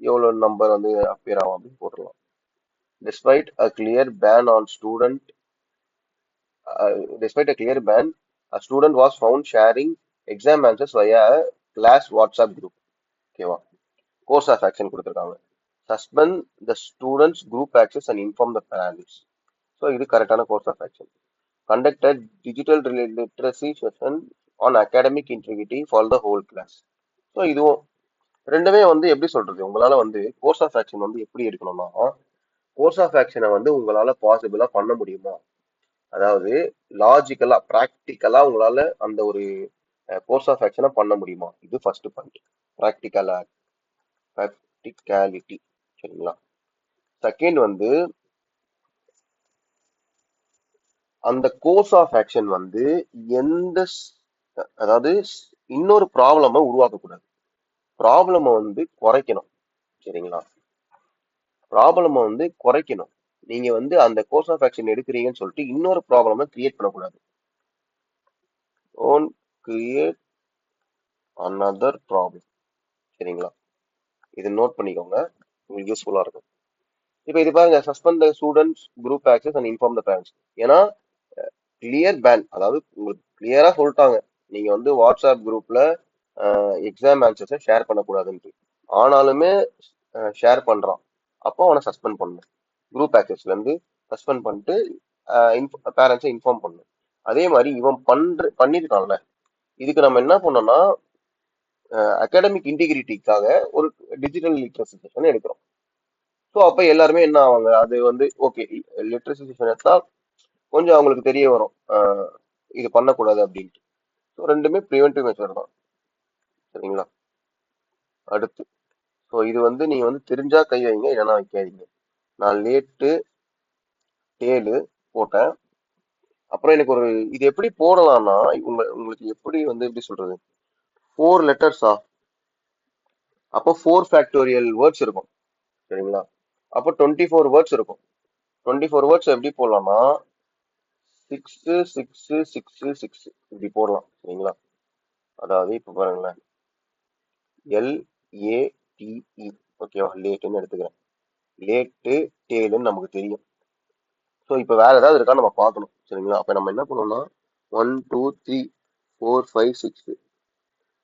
[SPEAKER 1] எவ்வளவு நம்பர் வந்து அப்பியர் ஆகும் அப்படின்னு போட்டுடலாம். Despite a clear ban on student, despite a clear ban, a student was found sharing exam answers via a class WhatsApp group. ஓகேவா? கோர்ஸ் ஆஃப் ஆக்ஷன் கொடுத்துருக்காங்க. Suspend the students group access and inform the parents. So இது கரெக்டான course of action. Conducted digital literacy session on academic integrity for the whole class. So இதுவும் ரெண்டுமே வந்து எப்படி சொல்றது, உங்களால வந்து கோர்ஸ் ஆஃப் ஆக்ஷன் வந்து எப்படி எடுக்கணும்னா, கோர்ஸ் ஆஃப் ஆக்ஷனை வந்து உங்களால பாசிபிளா பண்ண முடியுமா, அதாவது லாஜிக்கலா பிராக்டிக்கலா உங்களால அந்த ஒரு கோர்ஸ் ஆஃப் ஆக்ஷனை பண்ண முடியுமா, இது ஃபர்ஸ்ட் பாயிண்ட். ப்ராக்டிக்கலா ப்ராக்டிகாலிட்டி, சரிங்களா? செகண்ட் வந்து அந்த கோர்ஸ் ஆஃப் ஆக்ஷன் வந்து எந்த அதாவது இன்னொரு ப்ராப்ளம உருவாக்கக்கூடாது, ப்ராப்ளம வந்து குறைக்கணும், சரிங்களா? ப்ராப்ளம வந்து குறைக்கணும். நீங்க வந்து அந்த கோர்ஸ் ஆஃப் ஆக்ஷன் எடுக்கிறீங்கன்னு சொல்லிட்டு இன்னொரு ப்ராப்ளம கிரியேட் பண்ணக்கூடாது. டோன்ட் கிரியேட் another ப்ராப்ளம், சரிங்களா? இது நோட் பண்ணிக்கோங்க, உங்களுக்கு யூஸ்ஃபுல்லா இருக்கும். இப்போ இது பாருங்க, suspend the students group access and inform the parents. ஏன்னா கிளியர் பேன், அதாவது உங்களுக்கு கிளியரா சொல்லிட்டாங்க நீங்க வந்து வாட்ஸ்அப் குரூப்ல எக்ஸாம் ஆன்சர்ஸை ஷேர் பண்ணக்கூடாதுன்ட்டு. ஆனாலுமே ஷேர் பண்றான், அப்போ அவனை சஸ்பெண்ட் பண்ணணும். குரூப் ஆக்சஸ்ல இருந்து சஸ்பெண்ட் பண்ணிட்டு பேரண்ட்ஸை இன்ஃபார்ம் பண்ணணும். அதே மாதிரி இவன் பண்ணிருக்கான்ல, இதுக்கு நம்ம என்ன பண்ணோம்னா அகாடமிக் இன்டிகிரிட்டிக்காக ஒரு டிஜிட்டல் லிட்ரஸி செஷன் எடுக்கிறோம். ஸோ அப்போ எல்லாருமே என்ன ஆவாங்க, அது வந்து ஓகே லிட்ரஸி செஷன் எடுத்தா கொஞ்சம் அவங்களுக்கு தெரிய வரும் இது பண்ணக்கூடாது அப்படின்ட்டு. ஸோ ரெண்டுமே ப்ரிவென்டிவ் மெஷர் தான், சரிங்களா? அடுத்து, ஸோ இது வந்து நீங்க வந்து தெரிஞ்சா கை வைங்க, இல்லைன்னா வைக்காதீங்க. நான் லேட்டு டேலு போட்டேன். அப்புறம் எனக்கு ஒரு இது எப்படி போடலாம்னா, உங்களுக்கு எப்படி வந்து எப்படி சொல்றது, 4 லெட்டர்ஸா, அப்போ 4 ஃபேக்டோரியல் வேர்ட்ஸ் இருக்கும், சரிங்களா? அப்போ 24 வேர்ட்ஸ் இருக்கும். 24 வேர்ட்ஸ் எப்படி போடலாம்னா 6 6 6 6 இப்படி போடலாம், சரிங்களா? அதாவது இப்ப பாருங்களேன், LATE, ஓகேவா? லேட்டுன்னு எடுத்துக்கிறேன். லேட்டு டேலுன்னு நமக்கு தெரியும். ஸோ இப்போ வேற ஏதாவது இருக்கா நம்ம பார்க்கணும், சரிங்களா? அப்ப நம்ம என்ன பண்ணோம்னா 1 2 3 4 5 6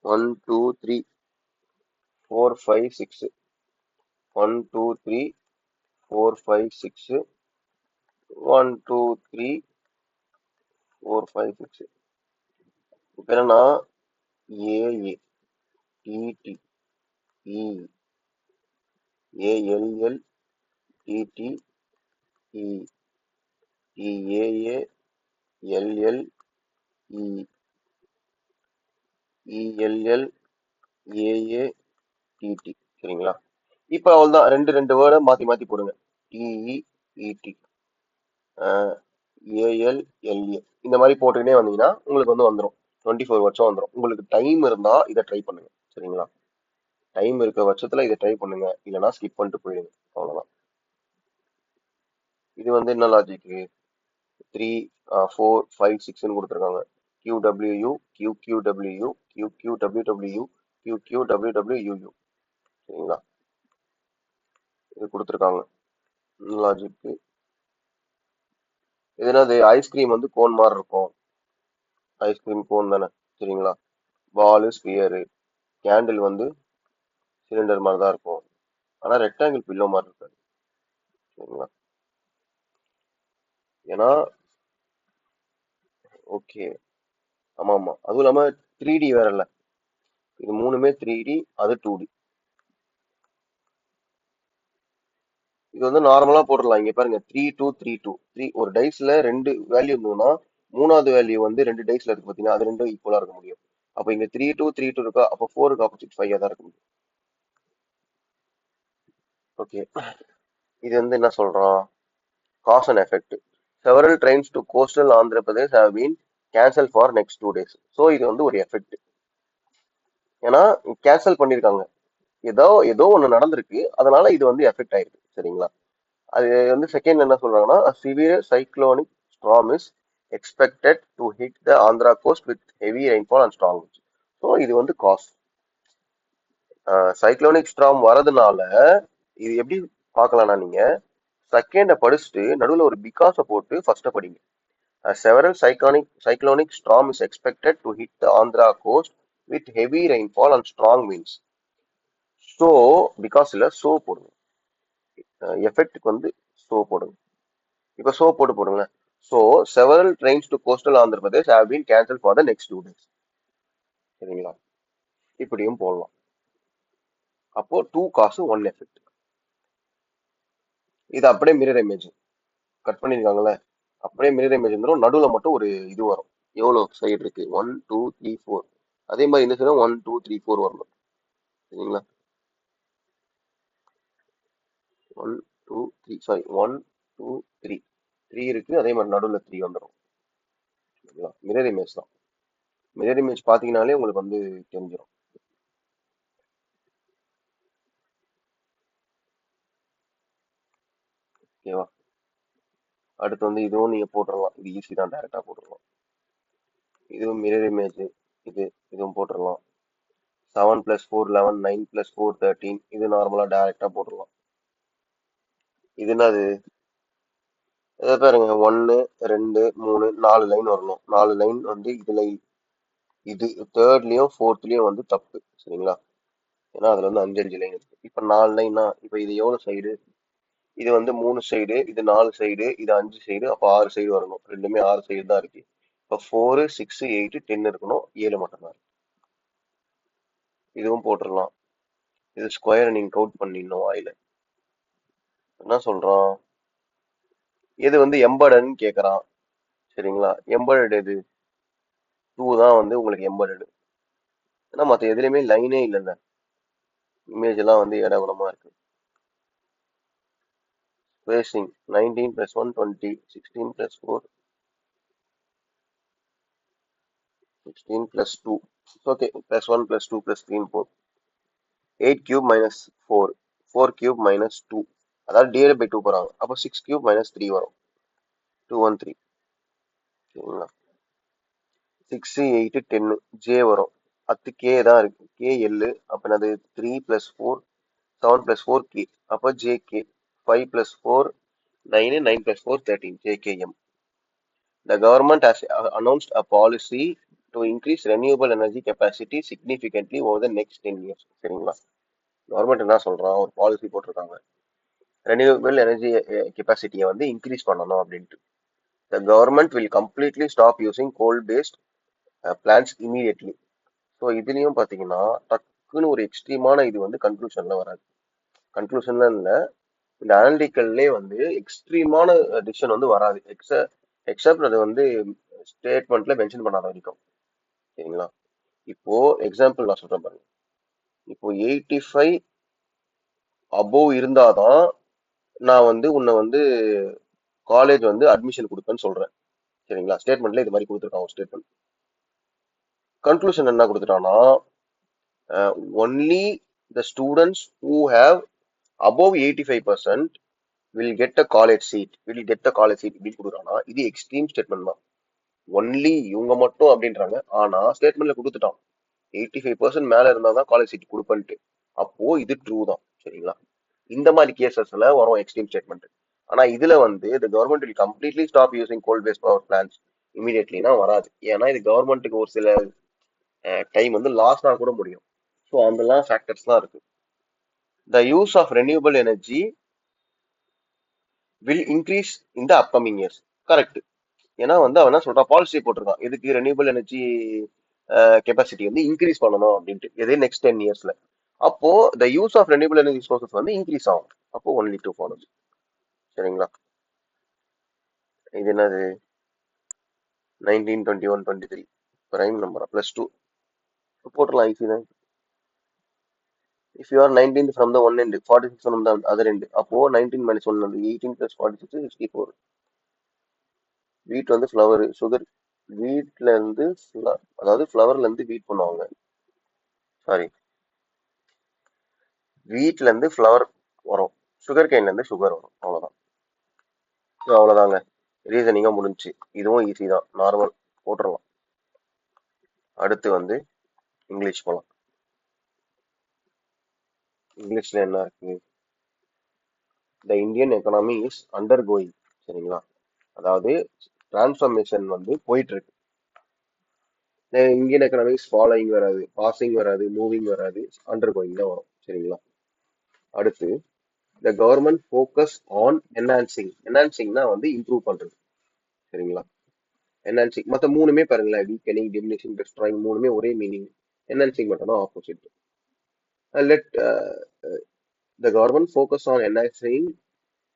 [SPEAKER 1] 1 2 3 4 5 6 1 2 3 4 5 6 1 2 3 4 5 6. இப்போ என்னன்னா ஏஏ டிடி இ ஏஎல்எல் டிடி இ இஏஏ எல்எல் இ இஎல்எல் ஏஏ டிடி, சரிங்களா? இப்போ அவ்வளவுதான், ரெண்டு ரெண்டு வேர்டை மாத்தி மாத்தி போடுங்க. டிஇ இடி ஏஎல்எல்ஏ இந்த மாதிரி போட்டுக்கிட்டே வந்தீங்கன்னா உங்களுக்கு வந்து வந்துடும், 24 வேர்ட்ஸும் வந்துடும். உங்களுக்கு டைம் இருந்தா இதை ட்ரை பண்ணுங்க, சரிங்களா? டைம் இருக்க பட்சத்துல இதை ட்ரை பண்ணுங்க, இல்லைன்னா ஸ்கிப் பண்ணிட்டு போயிடுங்க, அவ்வளவுதான். இது வந்து என்ன லாஜிக்கு, 3 4 5 6ன்னு கொடுத்துருக்காங்க. QWU QQWU QQWWU QQWWUU, சரிங்களா? இது கொடுத்துருக்காங்க லாஜிக்கு. இது என்னது, ஐஸ்கிரீம் வந்து கோன் மாதிரி இருக்கும், ஐஸ்கிரீம் கோன் தானே, சரிங்களா? பால் ஸ்பியரு, கேண்டில் வந்து சிலிண்டர் மாதிரி தான் இருக்கும், ஆனா ரெக்டாங்கிள் பில்லோ மாதிரி இருக்காது, சரிங்களா? ஏன்னா ஓகே, ஆமா ஆமா, அதுவும் இல்லாம 3D வேற இல்ல, இது மூணுமே 3D, அது 2D. இது வந்து நார்மலா போட்டுடலாம். இங்க பாருங்க 3 2 3 2 ஒரு டைஸ்ல ரெண்டு வேல்யூ இருந்ததுன்னா மூணாவது வேல்யூ வந்து ரெண்டு டைஸ்ல இருக்கு பாத்தீங்கன்னா, அது ரெண்டும் ஈக்குவலா இருக்க முடியும். அப்போ இங்க 3 2 இருக்கா, அப்போ 4க்கு ஆப்போசிட் 5 தான் இருக்கும். ஓகே, இது வந்து என்ன சொல்றோம், cause and effect. Several trains to coastal Andhra Pradesh have been cancel for next 2 days. So இது வந்து ஒரு எஃபெக்ட். ஏன்னா கேன்சல் பண்ணிருக்காங்க, ஏதோ ஏதோ ஒண்ணு நடந்திருக்கு, அதனால இது வந்து எஃபெக்ட் ஆயிருக்கு. சரிங்களா. அது வந்து செகண்ட் என்ன சொல்றாங்கன்னா, severe cyclonic storm is expected to hit the Andhra coast with heavy rainfall and strong winds. So இது வந்து காஸ். சைக்ளோனிக் ஸ்டார்ம் வரதுனால இது எப்படி பார்க்கலாம்னா, நீங்க செகண்ட படிச்சுட்டு நடுவில் ஒரு பிகாஸ போட்டு ஃபர்ஸ்ட படிங்க. Several cyclonic storm is expected to hit the Andhra coast with heavy rainfall and strong winds. So, because இல்ல so போடுங்க. எஃபெக்ட்டுக்கு வந்து so போடுங்க. இப்ப so போடுங்களேன். So, several trains to coastal Andhra Pradesh have been cancelled for the next 2 days. சரிங்களா. இப்படியும் போடலாம். அப்போ 2 cause 1 effect. இது அப்படியே மிரர் இமேஜ் கட் பண்ணிருக்காங்கல்ல, அப்படியே மிரர் இமேஜ் வந்துடும். நடுவுல மட்டும் ஒரு இது வரும், எவ்வளவு சைடு இருக்கு, 1 2 3 4. அதே மாதிரி என்ன செய்யணும், 1 2 3 4 வரணும். சரிங்களா. 1 2 3 சாரி 1 2 3 3 இருக்கு, அதே மாதிரி நடுவில் 3 வந்துடும். மிரர் இமேஜ் தான். மிரர் இமேஜ் பாத்தீங்கன்னாலே உங்களுக்கு வந்து தெரிஞ்சிடும். ஓகேவா. அடுத்து வந்து இதுவும் நீங்க போட்டுடலாம், இது ஈஸி தான், டைரக்டா போட்டுடலாம். இதுவும் மிரர் இமேஜ், இதுவும் போட்டுடலாம். 7 + 4 11, 9 + 4 13, இது நார்மலா டைரக்டா போட்டுடலாம். இது என்னது, இதை பாருங்க, 1 2 3 4 லைன் வரணும். 4 லைன் வந்து இதுல, இது தேர்ட்லயும் ஃபோர்த்லயும் வந்து தப்பு. சரிங்களா. ஏன்னா அதுல வந்து 5 லைன் இருக்கு. இப்ப 4 லைன்னா இப்ப இது எவ்வளவு சைடு, இது வந்து 3 சைடு, இது 4 சைடு, இது 5 சைடு, அப்ப 6 சைடு வரணும். ரெண்டுமே 6 சைடு தான் இருக்கு. இப்ப 4 6 8 10 இருக்கணும், 7 மட்டும் தான் இருக்கு. இதுவும் போட்டுடலாம். இது ஸ்கொயர் நீங்க கவுட் பண்ணிடணும் வாயில. என்ன சொல்றோம், எது வந்து எம்பர்டுன்னு கேக்குறான். சரிங்களா. எம்பர்டு எது, 2 தான் வந்து உங்களுக்கு எம்பர்டு. ஏன்னா மத்த எதுலயுமே லைனே இல்லைல்ல, இமேஜ் எல்லாம் வந்து இடகுணமா இருக்கு. ஸ்பேசிங் 19 + 1 20, 16 + 4 16 + 2. ஓகே, +1 + 2 + 3 4. 8³ - 4, 4³ - 2, அதாவது டிவைட் பை 2 போறாங்க. அப்போ 6³ - 3 வரும், 213. சரிங்களா. 6 8 10 ஜே வரும், 10 கே தான் இருக்கு, கே எல். அப்ப அது 3 + 4 7 + 4 கே, அப்போ J K. 5 + 4 9, 9 + 4 13, JKM. The government has announced a policy to increase renewable energy capacity significantly over the next 10 years. சரிங்களா. கவர்மெண்ட் என்ன சொல்றான், ஒரு பாலிசி போட்டிருக்காங்க, ரெனியூவபிள் எனர்ஜி கெப்பாசிட்டியை வந்து இன்க்ரீஸ் பண்ணணும் அப்படின்ட்டு. The government will completely stop using coal-based plants immediately. So இதுலயும் பாத்தீங்கன்னா டக்குன்னு ஒரு எக்ஸ்ட்ரீமான இது வந்து கன்க்ளூஷன்ல வராது. கன்க்ளூஷன்ல இல்ல, இந்த அனாலிட்டிக்கல்லே வந்து எக்ஸ்ட்ரீமான டிசிஷன் வந்து வராது, எக்ஸப்ட் அது வந்து ஸ்டேட்மெண்ட்ல மென்ஷன் பண்ணாத வரைக்கும். சரிங்களா. இப்போ எக்ஸாம்பிள் நான் சொல்றேன் பாருங்க. இப்போ 85 அபோவ் இருந்தாதான் நான் வந்து உன்னை வந்து காலேஜ் வந்து அட்மிஷன் கொடுப்பேன்னு சொல்றேன். சரிங்களா. ஸ்டேட்மெண்ட்ல இது மாதிரி கொடுத்துருக்கான் ஒரு ஸ்டேட்மெண்ட். கன்க்ளூஷன் என்ன கொடுத்துட்டான்னா, only the students who have above 85% will get a college seat, இப்படின்னு கொடுக்குறானா, இது எக்ஸ்ட்ரீம் ஸ்டேட்மெண்ட் தான். ஒன்லி இவங்க மட்டும் அப்படின்றாங்க, ஆனா ஸ்டேட்மெண்ட்ல கொடுத்துட்டான் 85% மேல இருந்தாதான் காலேஜ் சீட் கொடுப்பேன்ட்டு. அப்போ இது ட்ரூ தான். சரிங்களா. இந்த மாதிரி கேசஸ்ல வரும் எக்ஸ்ட்ரீம் ஸ்டேட்மெண்ட். ஆனா இதுல வந்து the government will completely stop using coal based power plants immediatelyனா வராது. ஏன்னா இது கவர்மெண்ட்டுக்கு ஒரு சில டைம் வந்து லாஸ்னா கூட முடியும். ஸோ அதெல்லாம் ஃபேக்டர்ஸ் தான் இருக்கு. The use of renewable energy will increase in the upcoming years. Correct. ஏன்னா வந்து அவன் என்ன சொல்றான், பாலிசி போட்டிருக்கான், எதுக்கு ரெனியூபிள் எனர்ஜி கெப்பாசிட்டி வந்து இன்க்ரீஸ் பண்ணணும் அப்படின்ட்டு, எதே நெக்ஸ்ட் 10 இயர்ஸ்ல. அப்போ the use of renewable energy sources வந்து இன்க்ரீஸ் ஆகும். அப்போ ஒன்லி டூ ஃபாலோஸ். சரிங்களா. இது என்னது, 19 21 23 பிரைம் நம்பரா, +2. போட்டுடலாம் ஈஸி தான். If you are 19th from the one end, 46 from the other end, அப்போ 19 minus 1 வந்து 18 plus 46 64. வீட் வந்து ஃப்ளவர் சுகர், வீட்ல இருந்து அதாவது ஃப்ளவர்ல இருந்து வீட் பண்ணுவாங்க. சாரி, வீட்ல இருந்து ஃப்ளவர் வரும், சுகர் கேன்ல இருந்து சுகர் வரும், அவ்வளவுதான். அவ்வளவுதாங்க, ரீசனிங்கா முடிஞ்சுச்சு. இதுவும் ஈஸி தான், நார்மல் போட்டுடலாம். அடுத்து வந்து இங்கிலீஷ் போலாம். இங்கிலீஷ்ல என்ன இருக்கு? The Indian economy is under going. சரிங்களா, அதாவது டிரான்ஸ்ஃபர்மேஷன் வந்து போயிட்டு இருக்கு. இந்தியன் எக்கனாமிக்ஸ் ஃபாலோயிங் வராது, பாசிங் வராது, மூவிங் வராது, அண்டர் கோயிங் தான் வரும். சரிங்களா, அடுத்து the government focus on enhancing. என்ஹான்சிங்னா வந்து இம்ப்ரூவ் பண்றது. சரிங்களா, என்ஹான்சிங் மற்ற மூணுமே பாருங்களேன், வீக்கனிங், டிமினிஷிங், டிஸ்ட்ராயிங் மூணுமே ஒரே மீனிங். என்ஹான்சிங் மட்டும் தான் opposite. Let the government focus on enhancing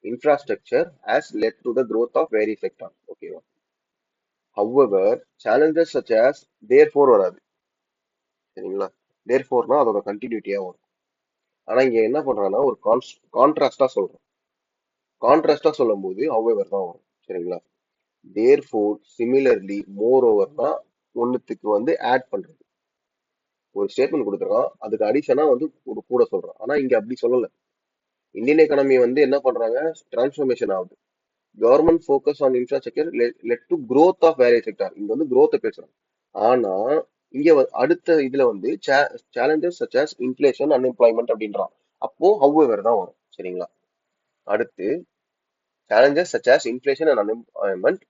[SPEAKER 1] infrastructure has led to the growth of various sectors. Okay. However, challenges such as therefore வராது. சரிங்களா, therefore அதோட கண்டினியூட்டியா வரும். ஆனா இங்க என்ன பண்றாங்கன்னா ஒரு கான்ட்ராஸ்டா சொல்றோம். கான்ட்ராஸ்டா சொல்லும் போது however தான் வரும். சரிங்களா, therefore, similarly, moreover தான் ஒண்ணுத்துக்கு வந்து ஆட் பண்றது. ஒரு ஸ்டேட்மெண்ட் கொடுக்குறோம், அதுக்கு அடிஷனா வந்து ஒரு கூட சொல்றோம். ஆனா இங்க அப்படி சொல்லல. இந்தியன் எக்கானமி வந்து என்ன பண்றாங்க, டிரான்ஸ்ஃபர்மேஷன் ஆகுது. Government focus on infrastructure led to growth of various sector. இங்க வந்து growth பேசுறோம். ஆனா இங்க அடுத்த இதுல வந்து challenges such as inflation, unemployment அப்படின்றான். அப்போ ஹவெவர் தான் வரும். சரிங்களா, அடுத்து challenges such as inflation and unemployment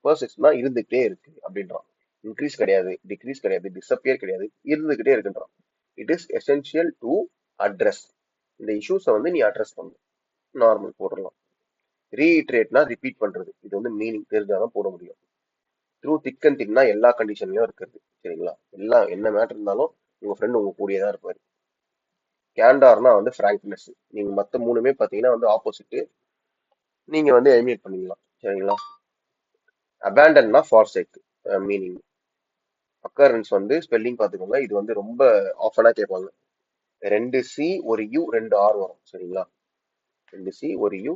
[SPEAKER 1] பர்சிஸ்ட்னா இருந்துகிட்டே இருக்கு அப்படின்றான். இன்க்ரீஸ் கிடையாது, டிக்ரீஸ் கிடையாது, டிஸப்பியர் கிடையாது, இருந்துகிட்டே இருக்குன்றான். It is essential to address. இந்த இஷ்யூஸை வந்து நீ அட்ரஸ் பண்ணணும். நார்மல் போடலாம். ரீஇட்ரேட்னா ரிப்பீட் பண்றது. இது வந்து மீனிங் தெரிஞ்சாதான் போட முடியும். த்ரூ திக் அண்ட் தின்னா எல்லா கண்டிஷன்லயும் இருக்கிறது. சரிங்களா, எல்லாம் என்ன மேட்டர் இருந்தாலும் உங்க ஃப்ரெண்ட் உங்க கூடயே தான் இருப்பாரு. கேண்டார்னா வந்து ஃப்ராங்க்னஸ். நீங்க மத்த மூணுமே பாத்தீங்கன்னா வந்து ஆப்போசிட், நீங்க வந்து எலிமினேட் பண்ணிக்கலாம். சரிங்களா, அபேண்டன்னா ஃபார் சேக் மீனிங். அக்கரன்ஸ் வந்து ஸ்பெல்லிங் பாத்துக்கோங்க, இது வந்து ரொம்ப ஆஃபனா கேட்பாங்க. 2 C ஒரு U 2 R வரும். சரிங்களா, 2 C ஒரு U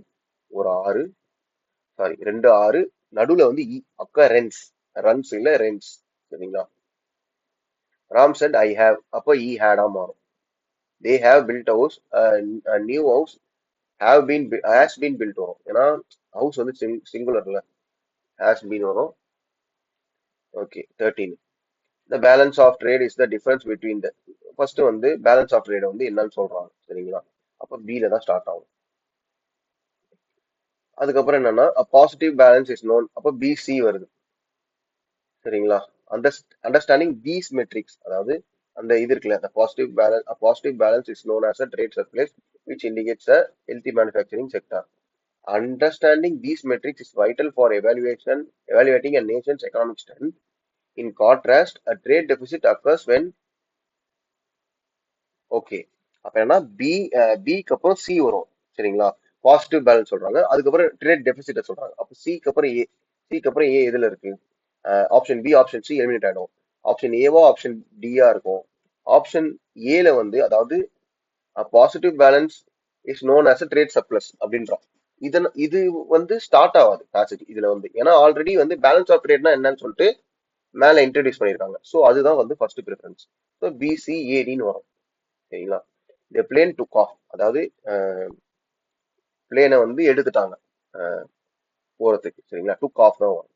[SPEAKER 1] ஒரு ஆறு, சாரி 2 R, நடுவுல வந்து அக்கரன்ஸ், ரன்ஸ் இல்ல ரென்ஸ். சரிங்களா, ராம் செட் ஐ ஹேவ், அப்ப ஈ ஹேடா மாறும். They have built house, new house has been built வரும். ஏன்னா ஹவுஸ் வந்து சிங்குலர்ல, ஹேஸ் பீன் வரும். Okay, 13. The balance of trade is the difference between the, first வந்து பேலன்ஸ் ஆஃப் ட்ரேட் வந்து என்னன்னு சொல்றாங்க. சரிங்களா, அப்ப பில தான் ஸ்டார்ட் ஆகும். அதுக்கப்புறம் என்னன்னா பாசிட்டிவ் பேலன்ஸ் இஸ் நோன், அப்ப பிசி வருது. சரிங்களா, அண்டர்ஸ்டாண்டிங் தீஸ் மெட்ரிக்ஸ், அதாவது அந்த இது இருக்குல்ல, அந்த positive balance is known as a trade surplus which indicates a healthy manufacturing sector. Understanding these metrics is vital for evaluating a nation's economic strength. In contrast, a trade deficit occurs when, okay, அப்ப என்ன பிக்கு அப்புறம் C வரும். சரிங்களா, positive balance சொல்றாங்க, அதுக்கப்புறம் trade deficit சொல்றாங்க. அப்ப சிக்கு அப்புறம் ஏ, சிக்கு அப்புறம் ஏ எதுல இருக்கு? Option B, option C eliminate ஆயிடும். ஆப்ஷன் ஏவோ ஆப்ஷன் டியா இருக்கும். ஆப்ஷன் ஏல வந்து அதாவது positive balance is known as a trade surplus அப்படின்றான். இது வந்து ஸ்டார்ட் ஆகாது பேசேஜ் இதுல வந்து, ஏன்னா ஆல்ரெடி வந்து பேலன்ஸ் ஆஃப் ட்ரேட்னா என்னன்னு சொல்லிட்டு மேல இன்ட்ரடியூஸ் பண்ணிருக்காங்க. ஸோ அதுதான் வந்து ஃபர்ஸ்ட் ப்ரிஃபரன்ஸ். ஸோ பிசிஏடின்னு வரும். சரிங்களா, இந்த பிளேன் டுக் ஆஃப், அதாவது பிளேனை வந்து எடுத்துட்டாங்க போறதுக்கு. சரிங்களா, டுக் ஆஃப் தான் வரும்.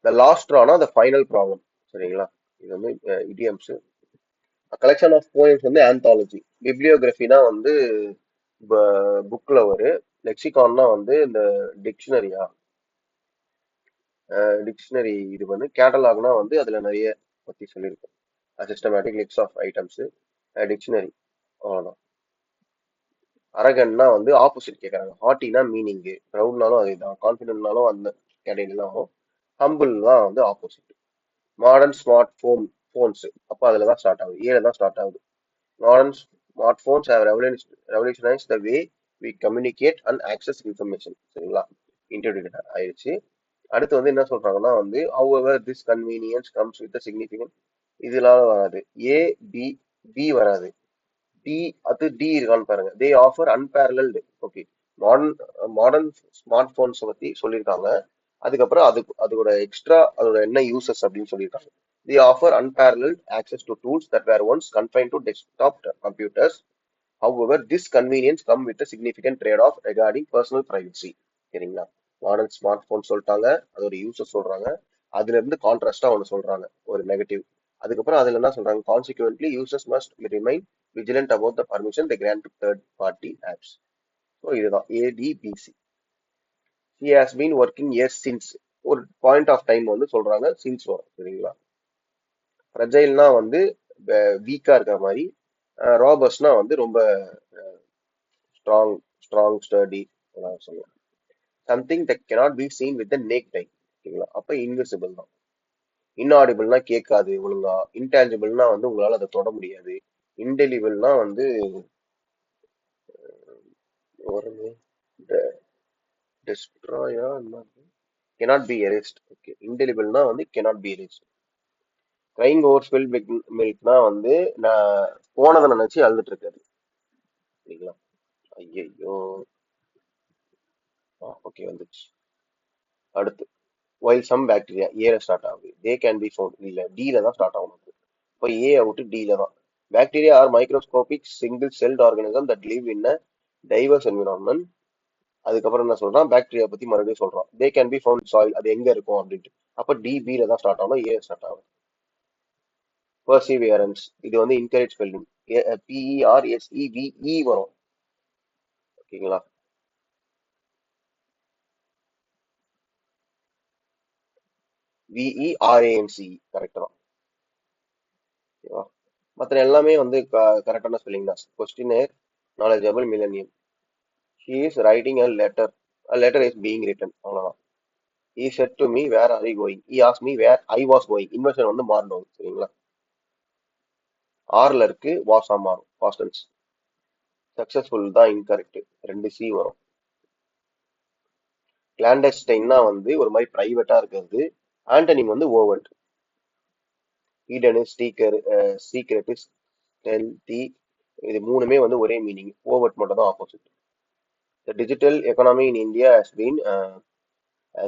[SPEAKER 1] The last Rana the final problem. சரிங்களா, இது வந்து இடியம்ஸ். கலெக்ஷன் ஆஃப் போயம்ஸ் வந்து ஆந்தாலஜி. பிப்ளியோகிராஃபினா வந்து புக்ல ஒரு, லெக்சிகான்னா வந்து இந்த டிக்ஷனரியா, டிக்ஷனரி. இது வந்து கேட்டலாக்னா வந்து அதுல நிறைய பத்தி சொல்லியிருக்கோம். Systematic list of items, dictionary, அவ்வளோதான். அரகன்னா வந்து ஆப்போசிட் கேட்கறாங்க. ஹாட்டினா மீனிங், ப்ரௌட்னாலும் அதேதான், கான்ஃபிடென்ட்னாலும் அந்த கேட்டகரியில தான் வரும். ஹம்பிள் தான் வந்து ஆப்போசிட். மாடர்ன் ஸ்மார்ட் போன்ஸ், அப்போ அதுல தான் ஸ்டார்ட் ஆகுது, ஏல தான் ஸ்டார்ட் ஆகுது. Modern smart phones have revolutionise the way we communicate and access information. சரிங்களா, இன்ட்ரோடியூட் ஆயிடுச்சு. அடுத்து வந்து என்ன சொல்றாங்கன்னா வந்து however this convenience comes with a significant இதனால வராது. ஏ, பி, பி வராது. டி, அது டி இருக்கான்னு பாருங்க. They offer unparalleled. Okay. Modern modern smart phones பத்தி சொல்லியிருக்காங்க. அதுக்கப்புறம் அதோட எக்ஸ்ட்ரா அதோட என்ன யூசஸ் அப்படின்னு சொல்லியிருக்காங்க. The offer unparalleled access to tools that were once confine to desktop computers. However, this convenience come with a significant trade-off regarding personal privacy. சரிங்களா? Modern smart phone சொல்லிட்டாங்க, அதோட யூசஸ் சொல்றாங்க. அதுல இருந்து கான்ட்ராஸ்டா ஒன்று சொல்றாங்க, ஒரு நெகட்டிவ். அதுக்கப்புறம் அதுல என்ன சொல்றாங்க, consequently users must remain vigilant about the permission they grant to third party apps. So இதுதான் ADBC. he has been working years since. ஒரு பாயிண்ட் ஆஃப் டைம் வந்து சொல்றாங்க, சின்ஸ் வரும். சரிங்களா? ஃப்ரஜைல்னா வந்து வீக்கா இருக்கிற மாதிரி, ராபஸ்ட்னா வந்து ரொம்ப ஸ்ட்ராங், ஸ்டடி சொல்லலாம். Something that cannot be seen with the naked eye. ஓகேங்களா? அப்ப இன்விசிபிள் தான். இன்ஆடிபிள்னா கேட்காது ஒழுங்கா. இன்டான்ஜிபிள்னா வந்து உங்களால அதை தொட முடியாது. இன்டெலிபிள்னா வந்து ஒரு டெஸ்ட்ராயா cannot be erased. ஓகே. இன்டெலிபிள்னா வந்து cannot be erased. Crying over spill மில்க்னா வந்து நான் போனதை நினைச்சு அழுதுட்டு இருக்காது. சரிங்களா? ஐயோ. ஓகே, வந்துச்சு. அடுத்து, வைல் சம் பாக்டீரியா ஏல ஸ்டார்ட் ஆகுது, தே கேன் பி ஃபவுண்ட். இல்ல, டில தான் ஸ்டார்ட் ஆகும். இப்போ ஏ அவுட், டில தான். Bacteria are microscopic single celled organism that live in a diverse environment. அதுக்கப்புறம் என்ன சொல்றான், பாக்டீரியா பத்தி மறுபடியும் சொல்றான். They can be found soil, அது எங்க இருக்கும் அப்படின்ட்டு. அப்ப டி பில தான் ஸ்டார்ட் ஆகும், ஏ ஸ்டார்ட் ஆகும். பர்சிவியரன்ஸ், இது வந்து இன்கரேஜ் ஸ்பெல்லிங். பிஇஆர்எஸ்இவிஇ வரும். ஓகேங்களா? விஇஆர்ஏஎன்சி கரெக்ட் தான். ஓகேவா? மற்ற எல்லாமே வந்து கரெக்டான ஸ்பெல்லிங் தான். Questionnaire knowledgeable millennium. He is writing a letter. A letter is being written. அவ்வளவுதான். He said to me, where are you going? He asked me where I was going. Inversion வந்து மாறணும். சரிங்களா? ஆர்ல இருக்கு, வாஸா மாறும். Past tense. சக்சஸ்ஃபுல் தான் incorrect. 2 C வரும். கிளாண்டஸ்டைன்னா வந்து ஒரு மாதிரி பிரைவேட்டா இருக்கிறது. ஆண்டனிம் வந்து ஓவர்ட். Eden secret, stealthy. இது மூணுமே வந்து ஒரே மீனிங். ஓவர்ட் மட்டும் தான் opposite. The digital economy in India has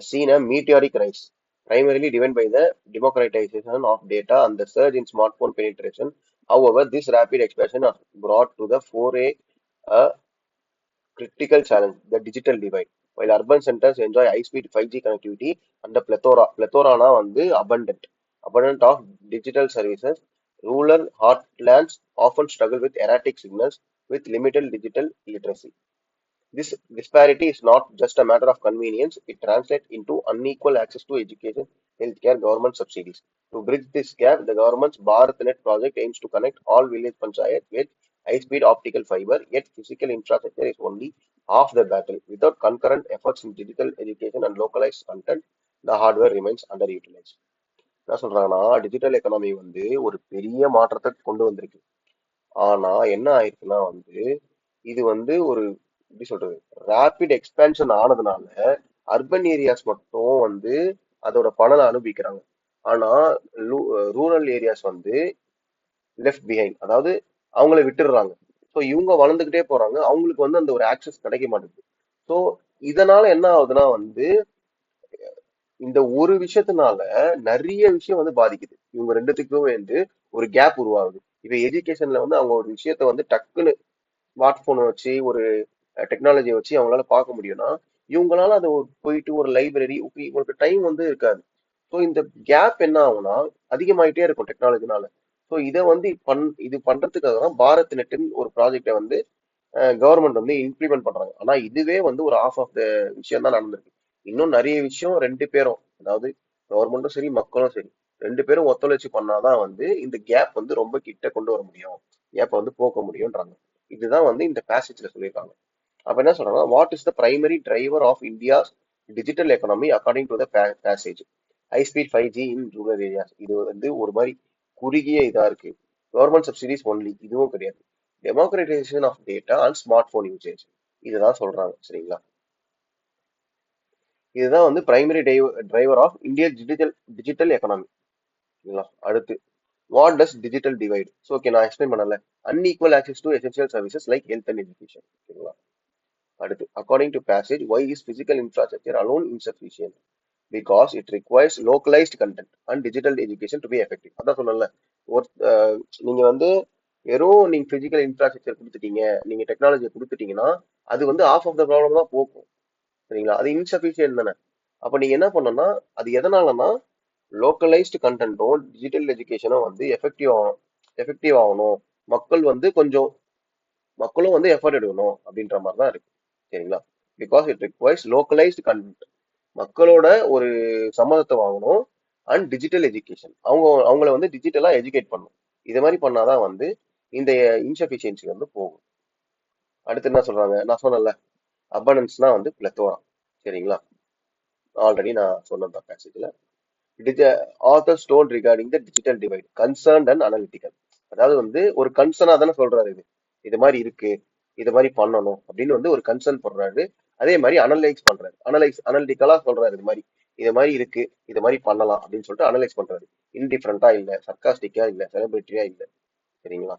[SPEAKER 1] seen a meteoric rise, primarily driven by the democratization of data and the surge in smartphone penetration. However, this rapid expansion has brought to the fore a critical challenge, the digital divide. While urban centers enjoy high-speed 5G connectivity and the plethora வந்து abundant of digital services, rural heartlands often struggle with erratic signals with limited digital literacy. This disparity is not just a matter of convenience, it translates into unequal access to education, healthcare, government subsidies. To bridge this gap, the government's BharatNet project aims to connect all village panchayats with high-speed optical fiber, yet physical infrastructure is only half the battle. Without concurrent efforts in digital education and localized content, the hardware remains underutilized. என்ன சொல்றாங்கன்னா, digital economy வந்து ஒரு பெரிய மாற்றத்தை கொண்டு வந்திருக்கு. ஆனா என்ன ஆயிருக்குன்னா வந்து, இது வந்து ஒரு எப்படி சொல்றது, ரேபிட் எக்ஸ்பேன்ஷன் ஆனதுனால அர்பன் ஏரியாஸ் மட்டும் வந்து அதோட பலனை அனுபவிக்கிறாங்க. ஆனா ரூரல் ஏரியாஸ் வந்து லெஃப்ட் பிஹைண்ட், அதாவது அவங்கள விட்டுடுறாங்க. ஸோ இவங்க வளர்ந்துகிட்டே போறாங்க, அவங்களுக்கு வந்து அந்த ஒரு ஆக்சஸ் கிடைக்க மாட்டேங்குது. ஸோ இதனால என்ன ஆகுதுன்னா வந்து, இந்த ஒரு விஷயத்தினால நிறைய விஷயம் வந்து பாதிக்குது. இவங்க ரெண்டுத்துக்கும் வந்து ஒரு கேப் உருவாகுது. இப்ப எஜுகேஷன்ல வந்து அவங்க ஒரு விஷயத்த வந்து டக்குன்னு ஸ்மார்ட் போனை வச்சு ஒரு டெக்னாலஜியை வச்சு அவங்களால பார்க்க முடியும்னா, இவங்களால அதை போயிட்டு ஒரு லைப்ரரி, இவங்களுக்கு டைம் வந்து இருக்காது. ஸோ இந்த கேப் என்ன ஆகும்னா அதிகமாயிட்டே இருக்கும் டெக்னாலஜினால. ஸோ இதை வந்து இது பண்றதுக்காக தான் பாரத் நெட்னு ஒரு ப்ராஜெக்டை வந்து கவர்மெண்ட் வந்து இம்ப்ளிமெண்ட் பண்றாங்க. ஆனா இதுவே வந்து ஒரு ஆஃப் ஆஃப் த விஷயம் தான் நடந்திருக்கு. இன்னும் நிறைய விஷயம் ரெண்டு பேரும், அதாவது கவர்மெண்ட்டும் சரி மக்களும் சரி, ரெண்டு பேரும் ஒத்துழைச்சு பண்ணாதான் வந்து இந்த கேப் வந்து ரொம்ப கிட்ட கொண்டு வர முடியும், கேப்பை வந்து போக்க முடியும்ன்றாங்க. இதுதான் வந்து இந்த பேசேஜ்ல சொல்லியிருக்காங்க. அப்ப என்ன சொல்றாங்க, what is the primary driver of India's digital economy according to the passage? High speed 5G in rural areas. இது வந்து ஒரு மாதிரி குறுகிய இதா இருக்கு. கவர்மெண்ட் சப்சிடிஸ் ஒன்லி, இதுவும் கிடையாது. Democratisation of data and smart phone usage, இதுதான் சொல்றாங்க. சரிங்களா? இதுதான் வந்து primary driver of India digital economy. சரிங்களா? அடுத்து, what does digital divide? So okay நான் எக்ஸ்பிளைன் பண்ணல. Unequal access to essential services like health and education. ஓகேங்களா? அடுத்து according to passage why is physical infrastructure alone insufficient? Because it requires localized content and digital education to be effective. அதான் சொன்னேன்ல, ஒரு நீங்க வந்து வெறும் நீங்க பிசிக்கல் இன்ஃப்ராஸ்ட்ரக்சர் கொடுத்துட்டீங்க, நீங்க டெக்னாலஜியை கொடுத்துட்டீங்கன்னா அது வந்து ஆஃப் ஆஃப் த ப்ராப்ளம் தான் போக்கும். சரிங்களா? அது இன்சஃபிஷியன்ட் தானே. அப்ப நீங்க என்ன பண்ணணும்னா, அது எதனாலனா லோக்கலைஸ்டு கண்டென்ட்டும் டிஜிட்டல் எஜுகேஷனும் வந்து எஃபெக்டிவ் ஆகணும். மக்கள் வந்து கொஞ்சம் மக்களும் வந்து எஃபர்ட் எடுக்கணும் அப்படின்ற மாதிரி தான் இருக்கு. சரிங்களா? Because it requires localised content, மக்களோட ஒரு சம்மதத்தை வாங்கணும். அண்ட் டிஜிட்டல் எஜுகேஷன், அவங்கள வந்து டிஜிட்டலா எஜுகேட் பண்ணணும். இது மாதிரி பண்ணாதான் வந்து இந்த இன்சஃபிஷியன்சி வந்து போகும். அடுத்து என்ன சொல்றாங்க, நான் சொன்னேன்ல, அபண்டன்ஸ்னா வந்து பிளத்தோரா. சரிங்களா? ஆல்ரெடி நான் சொன்னேன் பேசேஜ்ல. Author stone regarding the digital divide concerned and analytical. அதாவது வந்து ஒரு கன்சர்னா தானே சொல்றாரு, இது மாதிரி இருக்கு, இது மாதிரி பண்ணணும் அப்படின்னு வந்து ஒரு கன்சர்ன் பண்றாரு. அதே மாதிரி அனலைஸ் பண்றாரு, அனலிட்டிக்கலா சொல்றாரு, இது மாதிரி இருக்கு, இது மாதிரி பண்ணலாம் அப்படின்னு சொல்லிட்டு அனலைஸ் பண்றாரு. இன்டிஃபரண்டா இல்ல, சர்க்காஸ்டிக்கா இல்ல, செலிபிரிட்டியா இல்ல. சரிங்களா?